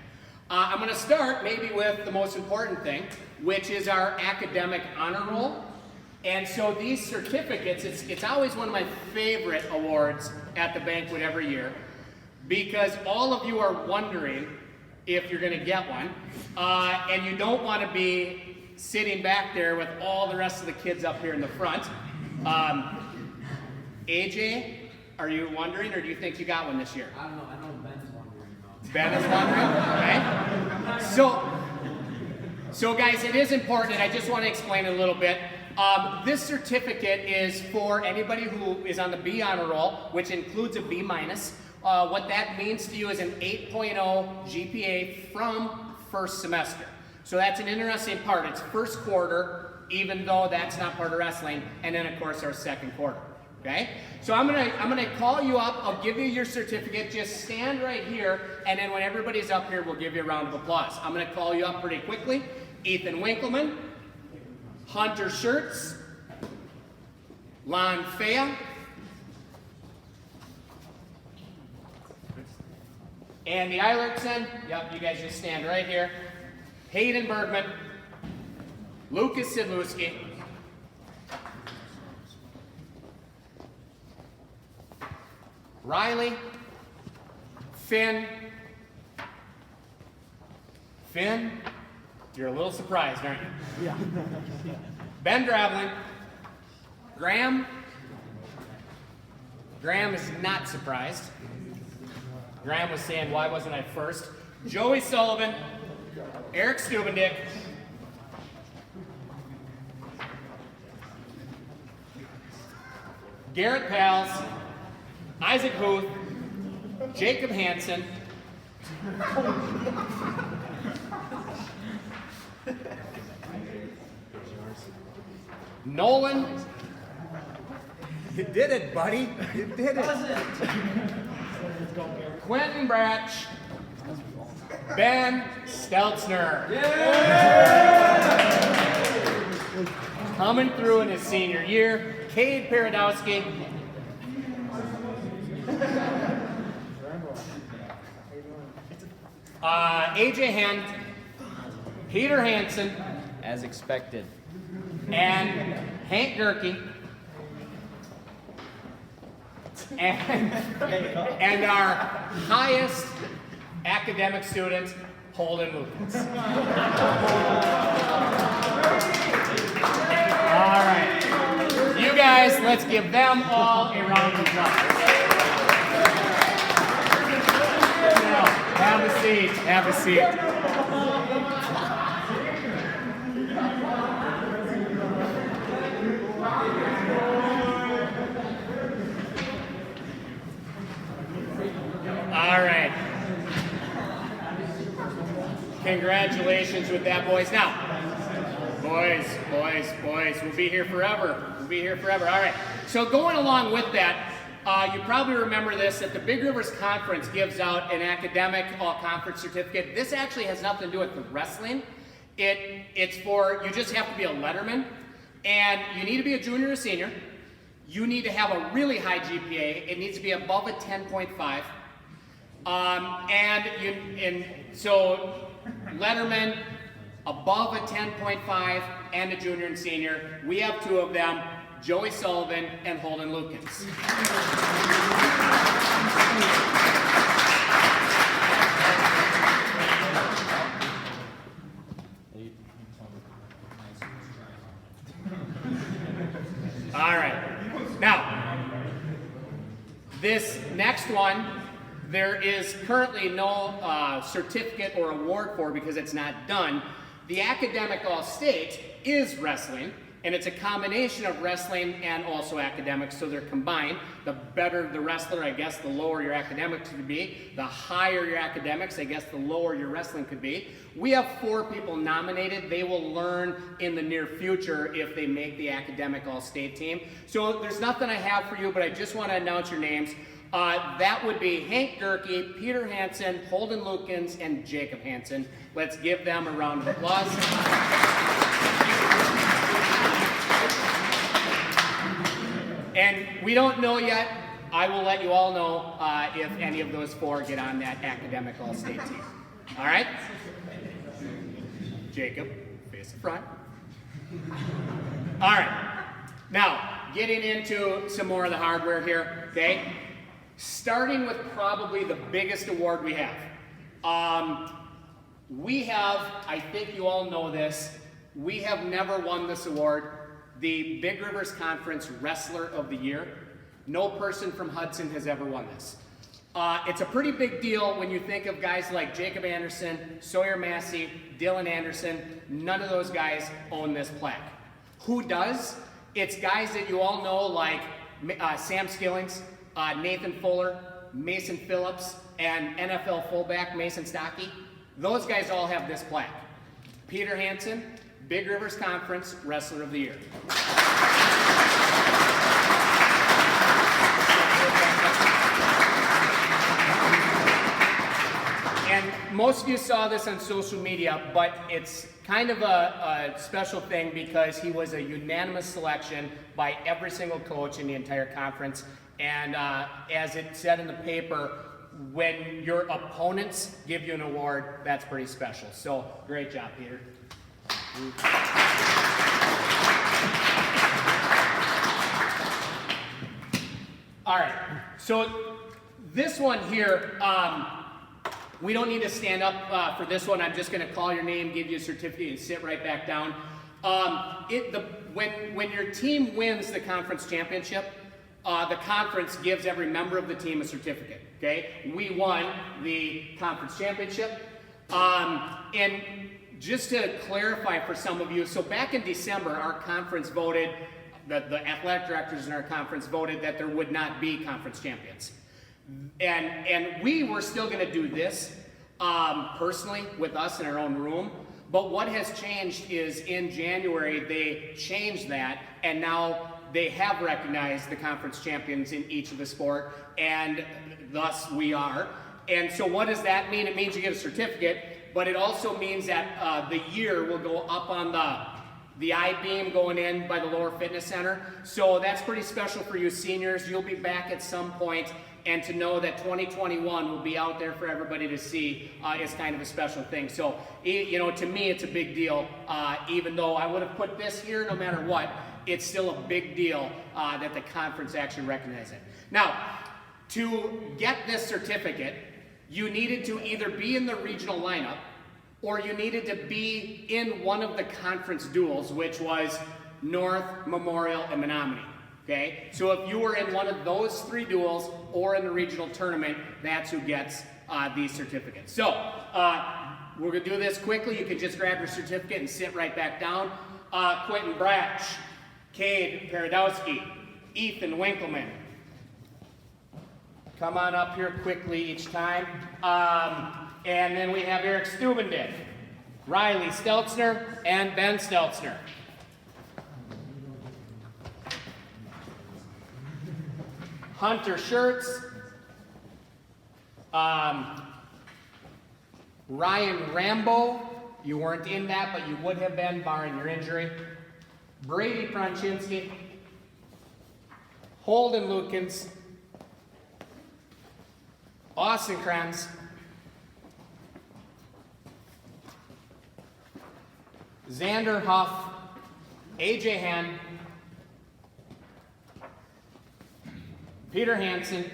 I'm going to start maybe with the most important thing, which is our academic honor roll. And so these certificates, it's always one of my favorite awards at the banquet every year, because all of you are wondering if you're going to get one, and you don't want to be sitting back there with all the rest of the kids up here in the front. AJ, are you wondering, or do you think you got one this year? I don't know. I know Ben's wondering though. Ben is wondering, okay? So guys, it is important, and I just want to explain it a little bit. This certificate is for anybody who is on the B honor roll, which includes a B minus. What that means to you is an 8.0 GPA from first semester. So that's an interesting part. It's first quarter, even though that's not part of wrestling, and then of course our second quarter. Okay? So I'm gonna call you up, I'll give you your certificate, just stand right here, and then when everybody's up here, we'll give you a round of applause. I'm gonna call you up pretty quickly. Ethan Winkleman, Hunter Schertz, Lon Fea, Andy Eilertson, yep, you guys just stand right here. Hayden Bergman, Lucas Sidlewski, Riley, Finn, you're a little surprised, aren't you? Yeah. Ben Draveling, Graham is not surprised. Graham was saying, why wasn't I first? Joey Sullivan, Eric Stubendick, Garrett Pals, Isaac Huth, Jacob Hansen, Nolan, You did it, buddy. You did it. Quentin Bratch, Ben Stelzner. Coming through in his senior year, Cade Paradowski, AJ Hen, Peter Hansen, As expected. and Hank Gerke, and our highest academic student, Holden Lucas. All right. You guys, let's give them all a round of applause. Have a seat. Have a seat. All right. Congratulations with that, boys. Now, boys, we'll be here forever. We'll be here forever. All right. So going along with that, you probably remember this, that the Big Rivers Conference gives out an academic all-conference certificate. This actually has nothing to do with the wrestling. It's for, you just have to be a letterman, and you need to be a junior or senior. You need to have a really high GPA. It needs to be above a 10.5. So letterman, above a 10.5, and a junior and senior. We have two of them, Joey Sullivan and Holden Lucas. All right. Now, this next one, there is currently no certificate or award for because it's not done. The Academic All-State is wrestling, and it's a combination of wrestling and also academics, so they're combined. The better the wrestler, I guess, the lower your academics could be. The higher your academics, I guess, the lower your wrestling could be. We have 4 people nominated. They will learn in the near future if they make the Academic All-State team. So there's nothing I have for you, but I just want to announce your names. That would be Hank Gerke, Peter Hansen, Holden Lukens, and Jacob Hansen. Let's give them a round of applause. And we don't know yet. I will let you all know if any of those four get on that academic all-state team. All right? Jacob, face the front. All right. Now, getting into some more of the hardware here, okay? Starting with probably the biggest award we have. We have, I think you all know this, we have never won this award, the Big Rivers Conference Wrestler of the Year. No person from Hudson has ever won this. It's a pretty big deal when you think of guys like Jacob Anderson, Sawyer Massey, Dylan Anderson. None of those guys own this plaque. Who does? It's guys that you all know like Sam Skillings, Nathan Fuller, Mason Phillips, and NFL fullback Mason Stockey. Those guys all have this plaque. Peter Hansen, Big Rivers Conference Wrestler of the Year. And most of you saw this on social media, but it's kind of a special thing because he was a unanimous selection by every single coach in the entire conference. And as it said in the paper, when your opponents give you an award, that's pretty special. So great job, Peter. All right, so this one here, we don't need to stand up for this one. I'm just going to call your name, give you a certificate, and sit right back down. When your team wins the conference championship, the conference gives every member of the team a certificate. Okay, we won the conference championship, and just to clarify for some of you, so back in December, our conference voted, the athletic directors in our conference voted that there would not be conference champions. And we were still going to do this personally with us in our own room. But what has changed is in January, they changed that, and now they have recognized the conference champions in each of the sport, and thus we are. And so what does that mean? It means you get a certificate, but it also means that the year will go up on the I-beam going in by the Lower Fitness Center. So that's pretty special for you seniors. You'll be back at some point, and to know that 2021 will be out there for everybody to see is kind of a special thing. So, you know, to me, it's a big deal. Even though I would have put this here no matter what, it's still a big deal that the conference actually recognizes it. Now, to get this certificate, you needed to either be in the regional lineup or you needed to be in one of the conference duels, which was North, Memorial, and Menominee. Okay, so if you were in one of those three duels or in the regional tournament, that's who gets these certificates. So we're gonna do this quickly. You can just grab your certificate and sit right back down. Quentin Bratch, Cade Paradowski, Ethan Winkleman. Come on up here quickly each time. And then we have Eric Stubendit, Riley Stelzner, and Ben Stelzner. Hunter Schertz, Ryan Rambo, you weren't in that, but you would have been barring your injury. Brady Pronchinsky, Holden Lukens, Austin Kranz, Xander Huff, AJ Henn, Peter Hansen,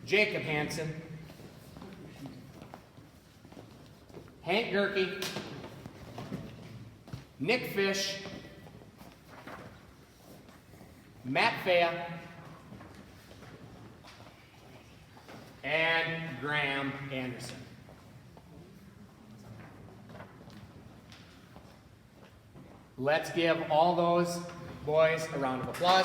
Jacob Hansen, Hank Gerke, Nick Fish, Matt Fea, and Graham Anderson. Let's give all those boys a round of applause.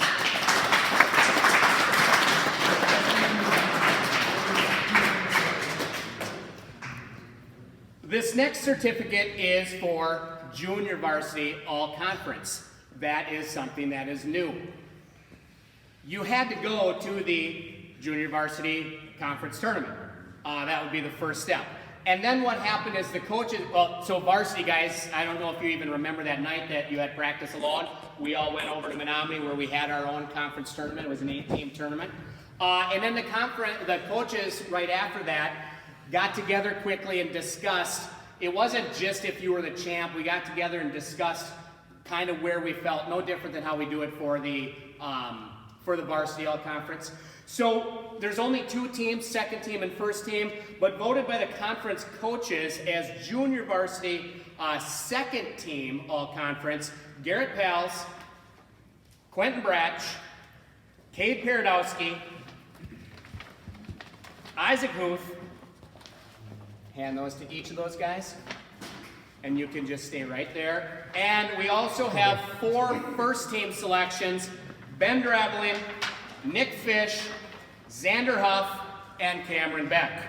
This next certificate is for junior varsity all conference. That is something that is new. You had to go to the junior varsity conference tournament. That would be the first step. And then what happened is the coaches, well, so varsity guys, I don't know if you even remember that night that you had practice alone. We all went over to Menominee where we had our own conference tournament. It was an 8-team tournament. And then the coaches right after that got together quickly and discussed. It wasn't just if you were the champ. We got together and discussed kind of where we felt, no different than how we do it for the varsity all conference. So there's only 2 teams, second team and first team, but voted by the conference coaches as junior varsity second team all conference, Garrett Pals, Quentin Bratch, Cade Paradowski, Isaac Huth. Hand those to each of those guys. And you can just stay right there. And we also have 4 first team selections, Ben Dravelin, Nick Fish, Xander Huff, and Cameron Beck.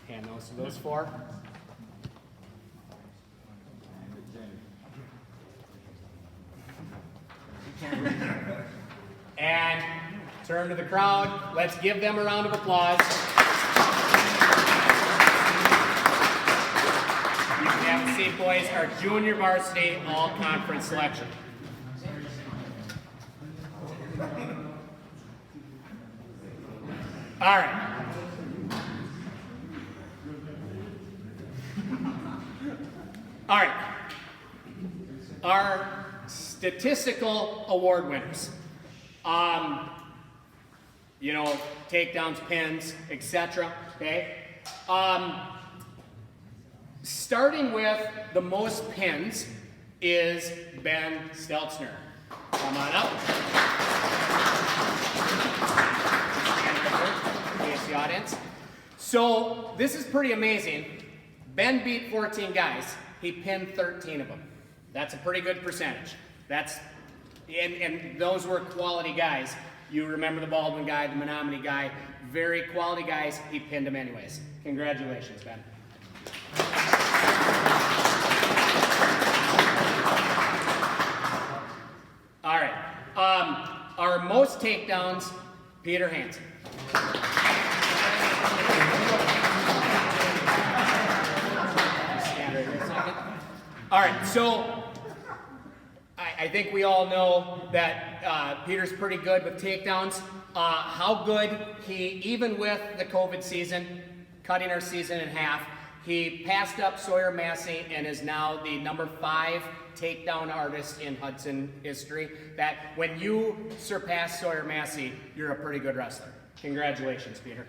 Hand those to those 4. And turn to the crowd. Let's give them a round of applause. You can have a seat, boys. Our junior varsity all-conference selection. All right. All right. Our statistical award winners. You know, takedowns, pins, etc. Okay. Starting with the most pins is Ben Stelzner. Come on up. Face the audience. So this is pretty amazing. Ben beat 14 guys. He pinned 13 of them. That's a pretty good percentage. And those were quality guys. You remember the Baldwin guy, the Menominee guy, very quality guys. He pinned them anyways. Congratulations, Ben. All right. Our most takedowns, Peter Hansen. Stand right here a second. All right, so I think we all know that Peter's pretty good with takedowns. How good he, even with the COVID season, cutting our season in half, he passed up Sawyer Massey and is now the number 5 takedown artist in Hudson history. That when you surpass Sawyer Massey, you're a pretty good wrestler. Congratulations, Peter.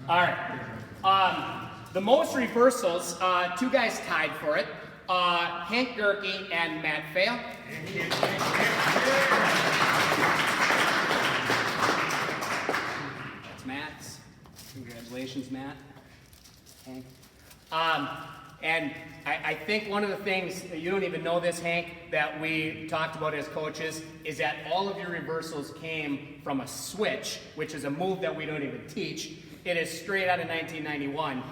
All right. The most reversals, 2 guys tied for it. Hank Gerke and Matt Fail. That's Matt's. Congratulations, Matt. Hank. And I think one of the things, you don't even know this, Hank, that we talked about as coaches, is that all of your reversals came from a switch, which is a move that we don't even teach. It is straight out of 1991.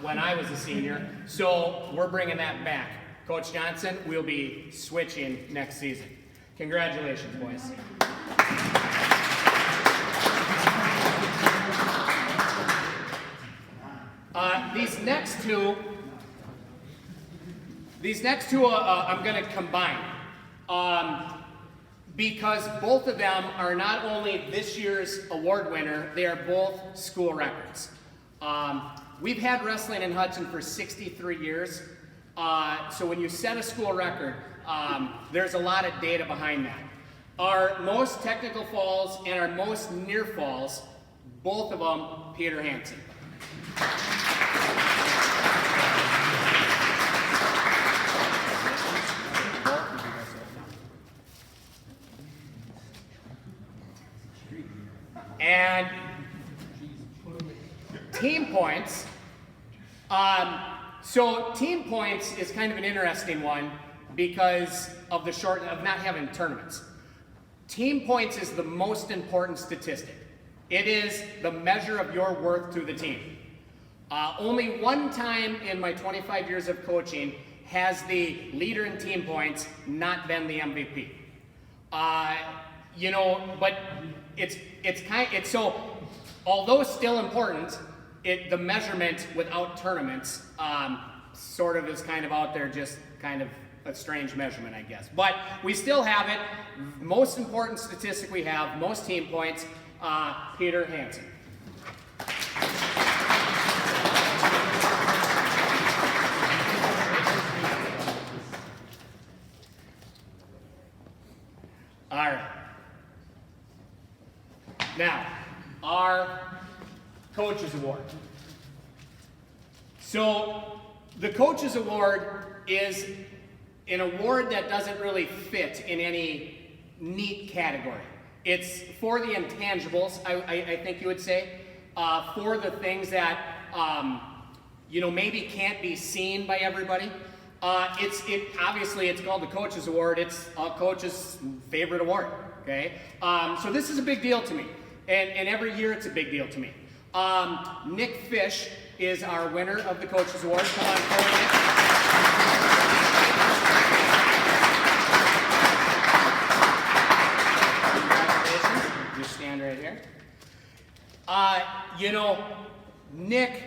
When I was a senior, so we're bringing that back. Coach Johnson, we'll be switching next season. Congratulations, boys. These next two I'm going to combine because both of them are not only this year's award winner, they are both school records. We've had wrestling in Hudson for 63 years, so when you set a school record, there's a lot of data behind that. Our most technical falls and our most near falls, both of them, Peter Hansen. And team points. So team points is kind of an interesting one because of the short of not having tournaments. Team points is the most important statistic. It is the measure of your worth to the team. Only one time in my 25 years of coaching has the leader in team points not been the MVP. But it's so, although still important, the measurement without tournaments sort of is kind of out there, just kind of a strange measurement, I guess. But we still have it. Most important statistic we have, most team points, Peter Hansen. All right. Now, our Coaches Award. So, the Coaches Award is an award that doesn't really fit in any neat category. It's for the intangibles, I think you would say, for the things that maybe can't be seen by everybody. Obviously it's called the Coaches Award. It's a coach's favorite award. Okay, so this is a big deal to me, and every year it's a big deal to me. Nick Fish is our winner of the Coaches Award. Come on forward, Nick. Congratulations. Just stand right here. Nick,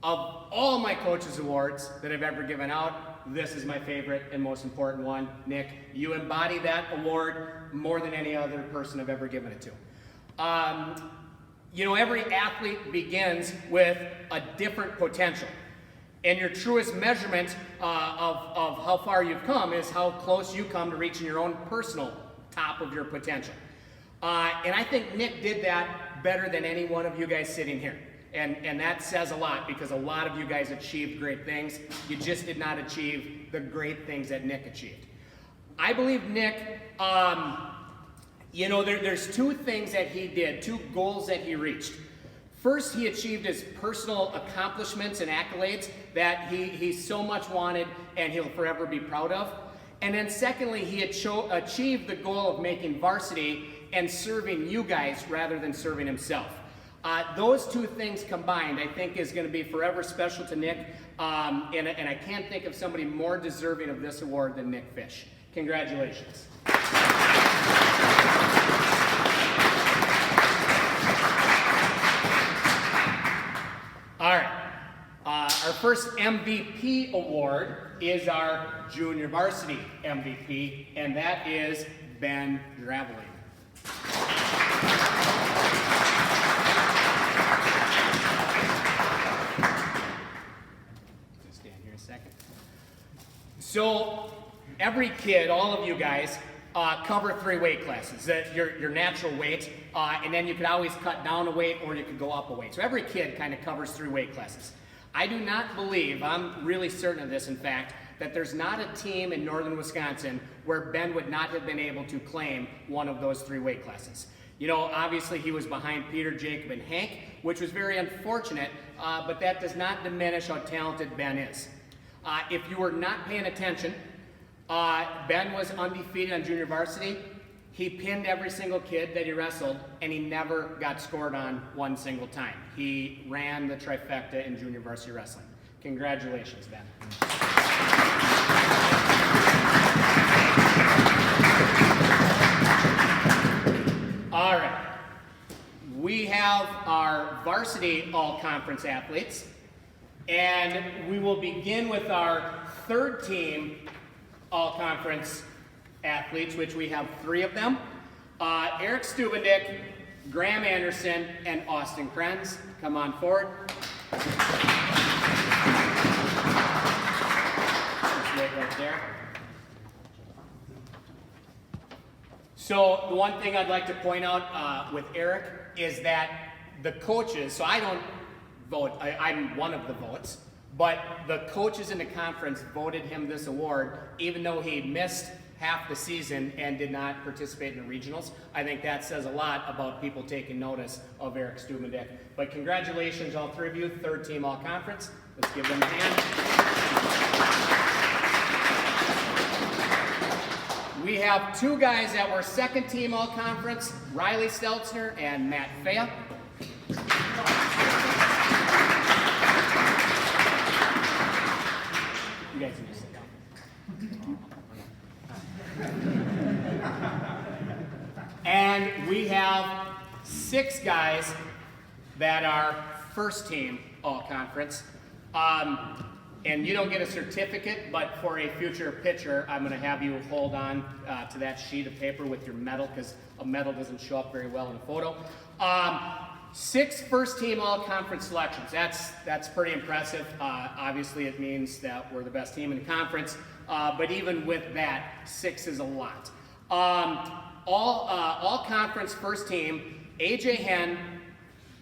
of all my Coaches Awards that I've ever given out, this is my favorite and most important one. Nick, you embody that award more than any other person I've ever given it to. Every athlete begins with a different potential. And your truest measurement of how far you've come is how close you come to reaching your own personal top of your potential. And I think Nick did that better than any one of you guys sitting here. And that says a lot, because a lot of you guys achieved great things. You just did not achieve the great things that Nick achieved. I believe Nick, there's two things that he did, two goals that he reached. First, he achieved his personal accomplishments and accolades that he so much wanted and he'll forever be proud of. And then secondly, he achieved the goal of making varsity and serving you guys rather than serving himself. Those two things combined, I think, is going to be forever special to Nick, and I can't think of somebody more deserving of this award than Nick Fish. Congratulations. All right. Our first MVP award is our junior varsity MVP, and that is Ben Draveling. Just stand here a second. So, every kid, all of you guys, cover 3 weight classes. Your natural weight, and then you could always cut down a weight or you could go up a weight. So every kid kind of covers 3 weight classes. I do not believe, I'm really certain of this in fact, that there's not a team in northern Wisconsin where Ben would not have been able to claim one of those 3 weight classes. Obviously he was behind Peter, Jacob, and Hank, which was very unfortunate, but that does not diminish how talented Ben is. If you were not paying attention, Ben was undefeated on junior varsity. He pinned every single kid that he wrestled, and he never got scored on one single time. He ran the trifecta in junior varsity wrestling. Congratulations, Ben. All right. We have our varsity all-conference athletes, and we will begin with our 3rd team all-conference athletes, which we have 3 of them. Eric Stubendick, Graham Anderson, and Austin Krenz. Come on forward. Just wait right there. So the one thing I'd like to point out with Eric is that the coaches, so I don't vote, I'm one of the votes, but the coaches in the conference voted him this award even though he missed half the season and did not participate in the regionals. I think that says a lot about people taking notice of Eric Stubendick. But congratulations, all 3 of you, 3rd team all conference. Let's give them a hand. We have 2 guys that were 2nd team all conference, Riley Stelzner and Matt Fea. You guys can just sit down. And we have 6 guys that are first team all conference. And you don't get a certificate, but for a future pitcher, I'm going to have you hold on to that sheet of paper with your medal, because a medal doesn't show up very well in a photo. 6 first team all conference selections. That's pretty impressive. Obviously, it means that we're the best team in the conference. But even with that, 6 is a lot. All conference first team: AJ Henn,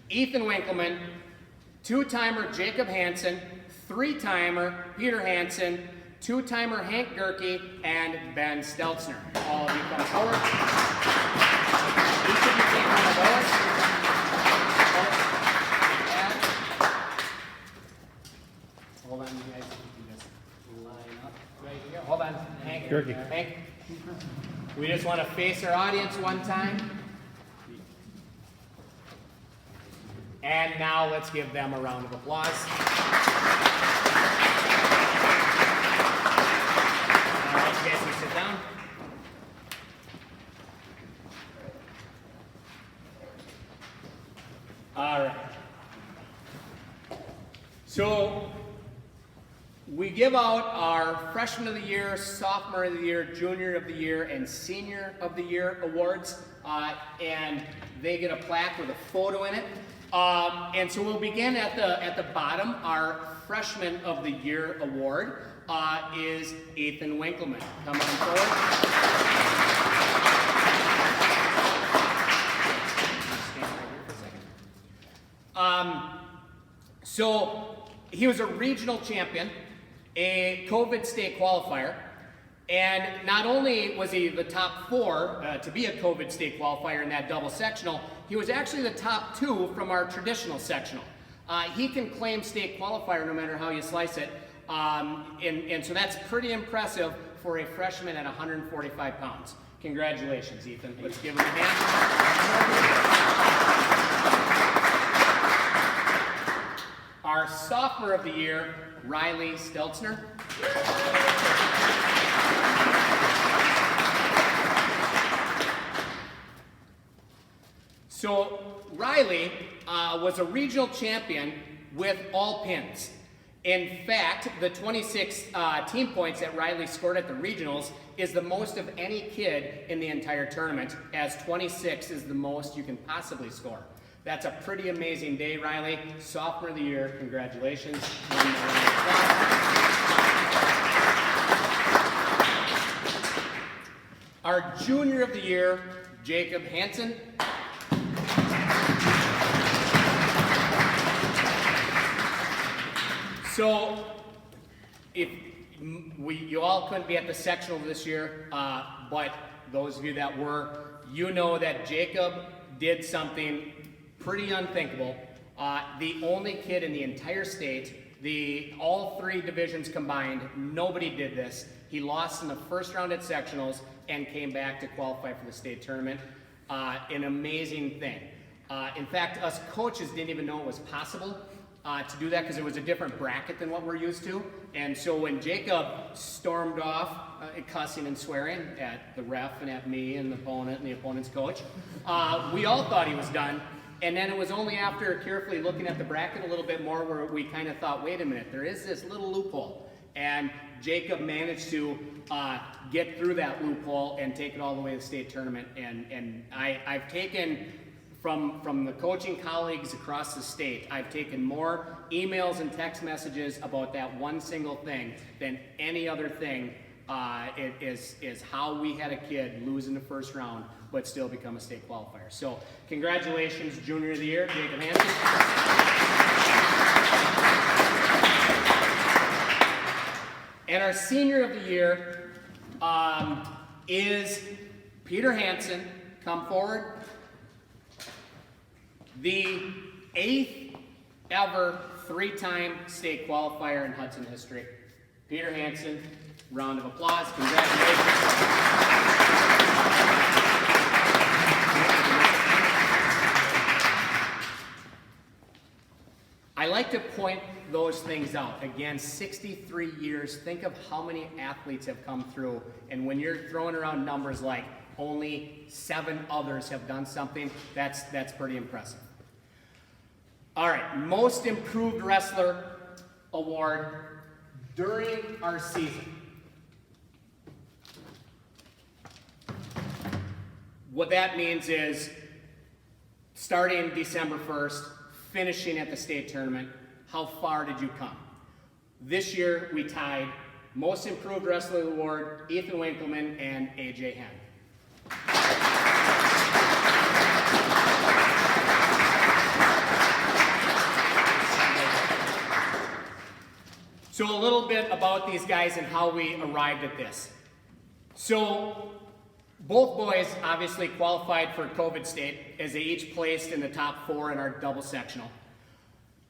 Ethan Winkleman, 2-timer Jacob Hansen, 3-timer Peter Hansen, 2-timer Hank Gerke, and Ben Stelzner. All of you come forward. Each of you take one of those. Hold on, you guys. You can just line up right here. Hold on, Hank. Hank. We just want to face our audience one time. And now let's give them a round of applause. All right, you guys can sit down. All right. So we give out our Freshman of the Year, Sophomore of the Year, Junior of the Year, and Senior of the Year awards, and they get a plaque with a photo in it. And so we'll begin at the bottom. Our Freshman of the Year award is Ethan Winkleman. Come on forward. Stand right here for a second. So he was a regional champion, a COVID state qualifier, and not only was he the top 4 to be a COVID state qualifier in that double sectional, he was actually the top 2 from our traditional sectional. He can claim state qualifier no matter how you slice it, and so that's pretty impressive for a freshman at 145 pounds. Congratulations, Ethan. Let's give him a hand. Our Sophomore of the Year, Riley Stelzner. So Riley was a regional champion with all pins. In fact, the 26 team points that Riley scored at the regionals is the most of any kid in the entire tournament, as 26 is the most you can possibly score. That's a pretty amazing day, Riley. Sophomore of the Year, congratulations. Our Junior of the Year, Jacob Hansen. So, you all couldn't be at the sectional this year, but those of you that were, you know that Jacob did something pretty unthinkable. The only kid in the entire state, all 3 divisions combined, nobody did this. He lost in the first round at sectionals and came back to qualify for the state tournament. An amazing thing. In fact, us coaches didn't even know it was possible to do that, because it was a different bracket than what we're used to. And so when Jacob stormed off, cussing and swearing at the ref and at me and the opponent and the opponent's coach, we all thought he was done. And then it was only after carefully looking at the bracket a little bit more where we kind of thought, wait a minute, there is this little loophole. And Jacob managed to get through that loophole and take it all the way to the state tournament. And I've taken, from the coaching colleagues across the state, I've taken more emails and text messages about that one single thing than any other thing. It is how we had a kid lose in the first round but still become a state qualifier. So congratulations, Junior of the Year, Jacob Hansen. And our Senior of the Year is Peter Hansen. Come forward. The 8th ever 3-time state qualifier in Hudson history. Peter Hansen, round of applause. Congratulations. I I like to point those things out. Again, 63 years, think of how many athletes have come through, and when you're throwing around numbers like only 7 others have done something, that's pretty impressive. All right, most improved wrestler award during our season. What that means is starting December 1st, finishing at the state tournament, how far did you come? This year we tied most improved wrestler award, Ethan Winkleman and AJ Henn. So a little bit about these guys and how we arrived at this. So both boys obviously qualified for COVID state as they each placed in the top 4 in our double sectional.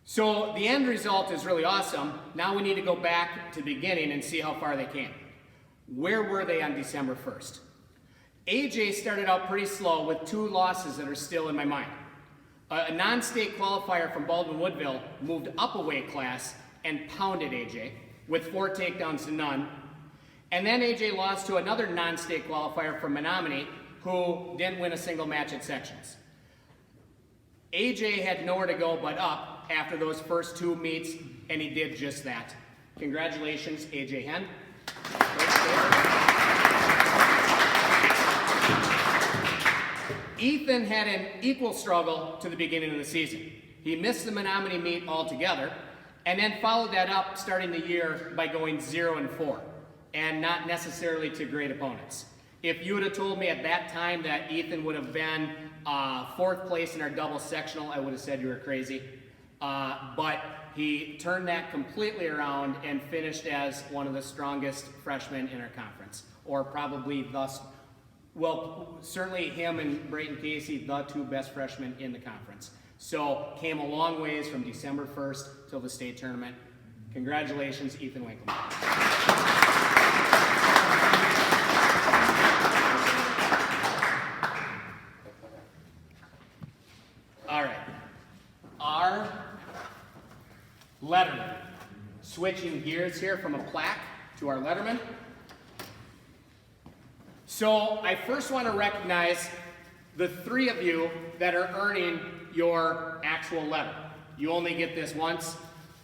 So the end result is really awesome. Now we need to go back to the beginning and see how far they came. Where were they on December 1st? AJ started out pretty slow with 2 losses that are still in my mind. A non-state qualifier from Baldwin Woodville moved up a weight class and pounded AJ with 4 takedowns to none. And then AJ lost to another non-state qualifier from Menominee who didn't win a single match at sections. AJ had nowhere to go but up after those first 2 meets, and he did just that. Congratulations, AJ Henn. Ethan had an equal struggle to the beginning of the season. He missed the Menominee meet altogether, and then followed that up starting the year by going 0-4, and not necessarily to great opponents. If you would have told me at that time that Ethan would have been 4th place in our double sectional, I would have said you were crazy. But he turned that completely around and finished as one of the strongest freshmen in our conference, or probably thus, well, certainly him and Brayton Casey, the 2 best freshmen in the conference. So came a long ways from December 1st till the state tournament. Congratulations, Ethan Winkleman. All right, our letterman. Switching gears here from a plaque to our letterman. So I first want to recognize the 3 of you that are earning your actual letter. You only get this once.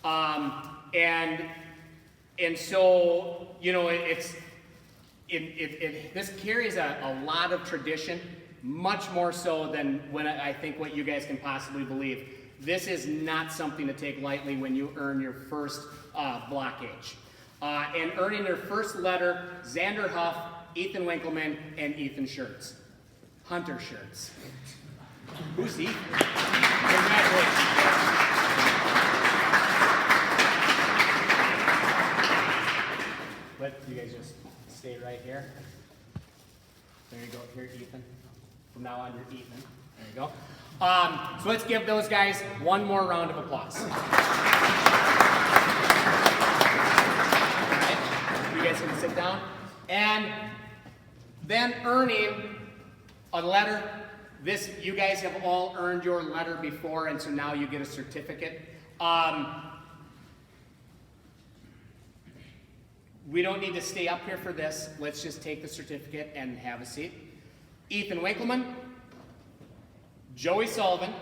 And so, you know, this carries a lot of tradition, much more so than I think what you guys can possibly believe. This is not something to take lightly when you earn your first block H. And earning their first letter, Xander Huff, Ethan Winkleman, and Ethan Shirts. Hunter Shirts. Who's Ethan? Congratulations. Let you guys just stay right here. There you go. Here, Ethan. From now on, you're Ethan. There you go. So let's give those guys one more round of applause. All right. You guys can sit down. And then earning a letter. This, you guys have all earned your letter before, and so now you get a certificate. We don't need to stay up here for this. Let's just take the certificate and have a seat. Ethan Winkleman, Joey Sullivan,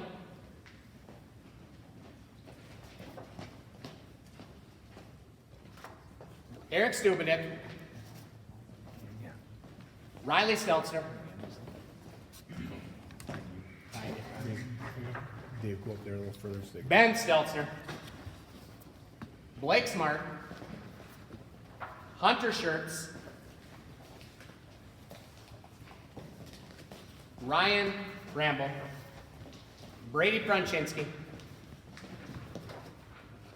Eric Stubendick, Riley Stelzner, Dave, go up there a little further. Ben Stelzner, Blake Smart, Hunter Shirts, Ryan Ramble, Brady Prunchinsky,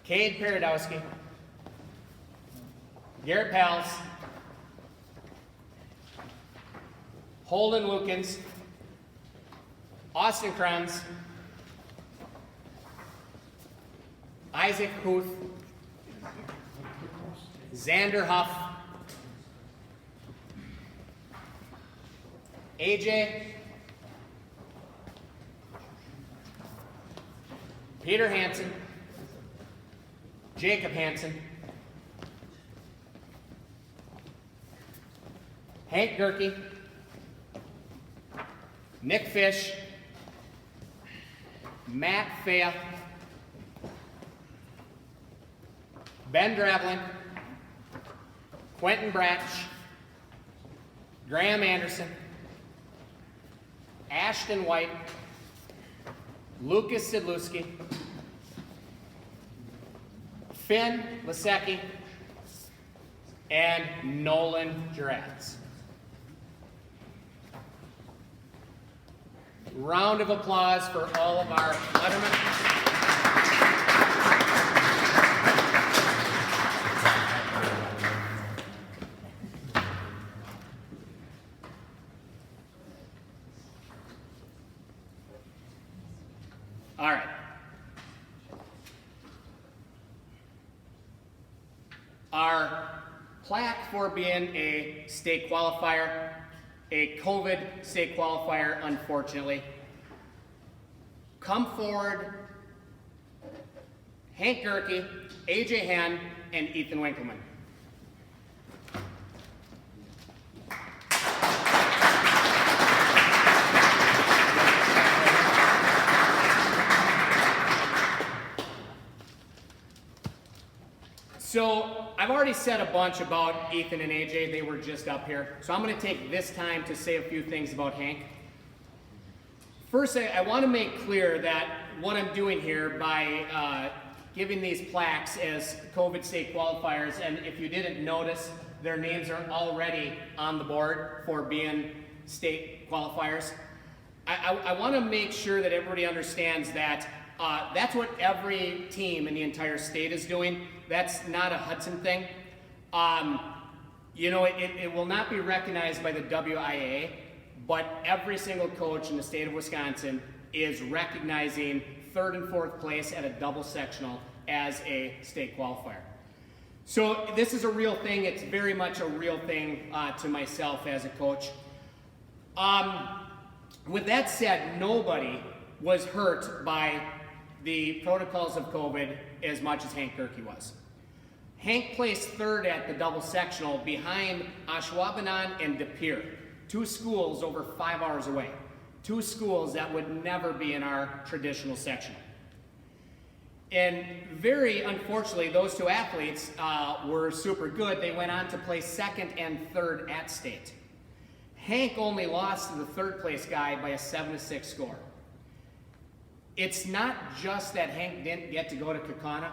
Cade Paradowski, Garrett Pals, Holden Lukens, Austin Kranz, Isaac Huth, Xander Huff, AJ, Peter Hansen, Jacob Hansen, Hank Gerke, Nick Fish, Matt Fea, Ben Drablin, Quentin Bratch, Graham Anderson, Ashton White, Lucas Sidlewski, Finn Lasecki, and Nolan Giratz. Round of applause for all of our lettermen. All right. Our plaque for being a state qualifier, a COVID state qualifier, unfortunately. Come forward, Hank Gerke, AJ Henn, and Ethan Winkleman. So I've already said a bunch about Ethan and AJ. They were just up here. So I'm going to take this time to say a few things about Hank. First, I want to make clear that what I'm doing here by giving these plaques as COVID state qualifiers, and if you didn't notice, their names are already on the board for being state qualifiers. I want to make sure that everybody understands that that's what every team in the entire state is doing. That's not a Hudson thing. You know, it will not be recognized by the WIA, but every single coach in the state of Wisconsin is recognizing third and fourth place at a double sectional as a state qualifier. So this is a real thing. It's very much a real thing to myself as a coach. With that said, nobody was hurt by the protocols of COVID as much as Hank Gerke was. Hank placed third at the double sectional behind Ashwaubenon and De Pere, two schools over 5 hours away, two schools that would never be in our traditional sectional. And very unfortunately, those two athletes were super good. They went on to play second and third at state. Hank only lost to the third place guy by a 7-6 score. It's not just that Hank didn't get to go to Kaukauna.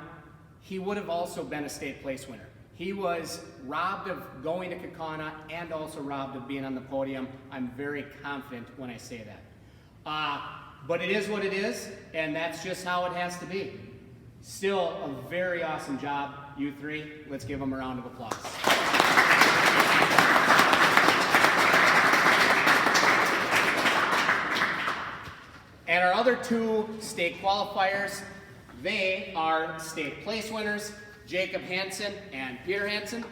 He would have also been a state place winner. He was robbed of going to Kaukauna and also robbed of being on the podium. I'm very confident when I say that. But it is what it is, and that's just how it has to be. Still a very awesome job, you three. Let's give them a round of applause. And our other two state qualifiers, they are state place winners, Jacob Hansen and Peter Hansen.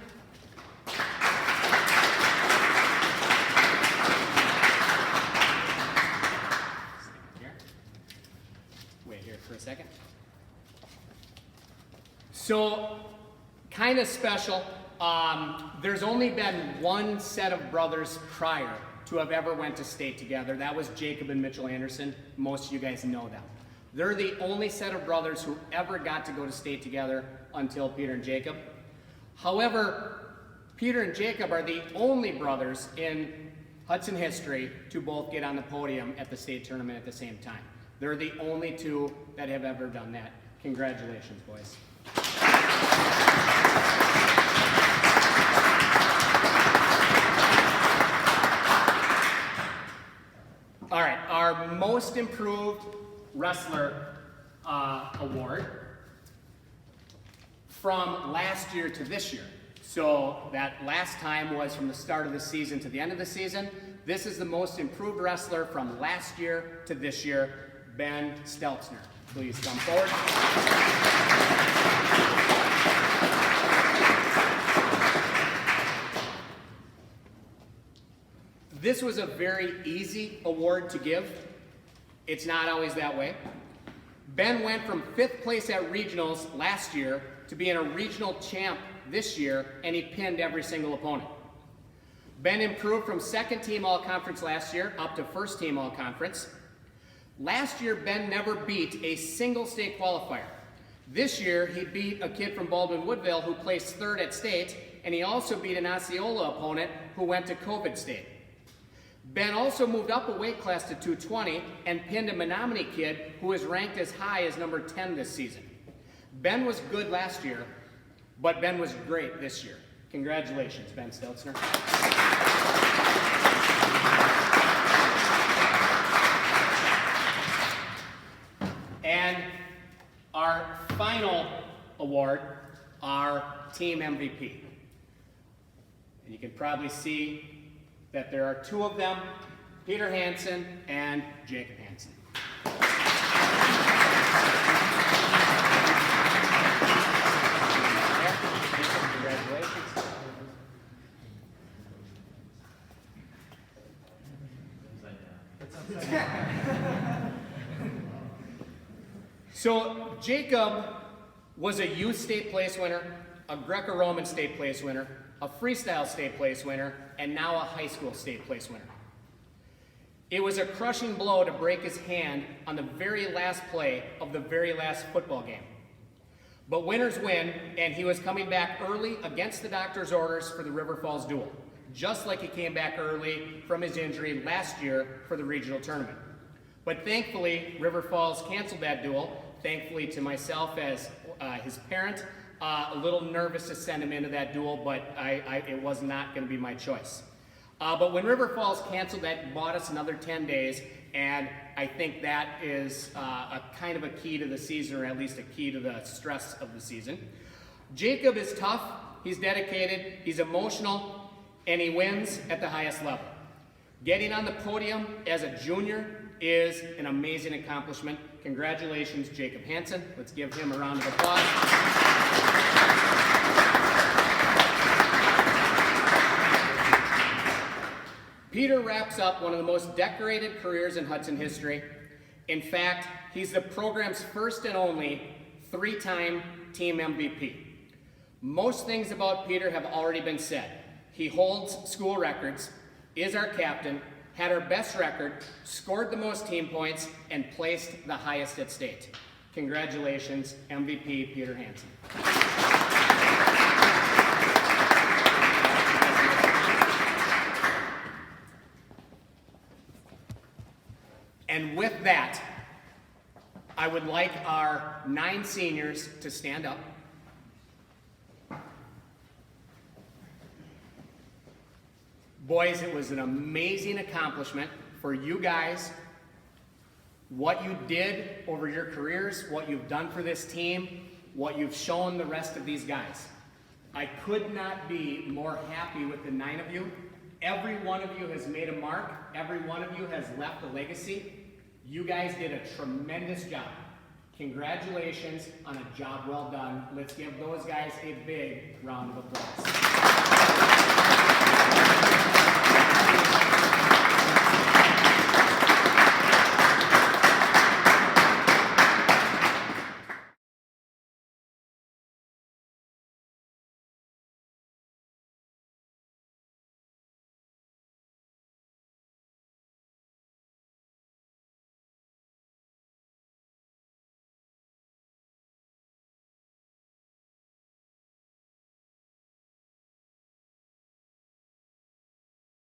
Wait here for a second. So, kind of special. There's only been one set of brothers prior to have ever went to state together. That was Jacob and Mitchell Anderson. Most of you guys know them. They're the only set of brothers who ever got to go to state together until Peter and Jacob. However, Peter and Jacob are the only brothers in Hudson history to both get on the podium at the state tournament at the same time. They're the only two that have ever done that. Congratulations, boys. All right, our most improved wrestler award from last year to this year. So that last time was from the start of the season to the end of the season. This is the most improved wrestler from last year to this year, Ben Stelzner. Please come forward. This was a very easy award to give. It's not always that way. Ben went from 5th place at regionals last year to being a regional champ this year, and he pinned every single opponent. Ben improved from 2nd team all-conference last year up to 1st team all-conference. Last year, Ben never beat a single state qualifier. This year, he beat a kid from Baldwin-Woodville who placed 3rd at state, and he also beat an Osceola opponent who went to COVID state. Ben also moved up a weight class to 220 and pinned a Menominee kid who is ranked as high as number 10 this season. Ben was good last year, but Ben was great this year. Congratulations, Ben Stelzner. And our final award, our team MVP. And you can probably see that there are 2 of them, Peter Hansen and Jacob Hansen. Congratulations. So Jacob was a youth state place winner, a Greco-Roman state place winner, a freestyle state place winner, and now a high school state place winner. It was a crushing blow to break his hand on the very last play of the very last football game. But winners win, and he was coming back early against the doctor's orders for the River Falls duel, just like he came back early from his injury last year for the regional tournament. But thankfully, River Falls canceled that duel, thankfully to myself as his parent. A little nervous to send him into that duel, but it was not going to be my choice. But when River Falls canceled, that bought us another 10 days, and I think that is a kind of a key to the season, or at least a key to the stress of the season. Jacob is tough, he's dedicated, he's emotional, and he wins at the highest level. Getting on the podium as a junior is an amazing accomplishment. Congratulations, Jacob Hansen. Let's give him a round of applause. Peter wraps up one of the most decorated careers in Hudson history. In fact, he's the program's first and only 3-time team MVP. Most things about Peter have already been said. He holds school records, is our captain, had our best record, scored the most team points, and placed the highest at state. Congratulations, MVP Peter Hansen. And with that, I would like our 9 seniors to stand up. Boys, it was an amazing accomplishment for you guys. What you did over your careers, what you've done for this team, what you've shown the rest of these guys. I could not be more happy with the 9 of you. Every one of you has made a mark. Every one of you has left a legacy. You guys did a tremendous job. Congratulations on a job well done. Let's give those guys a big round of applause.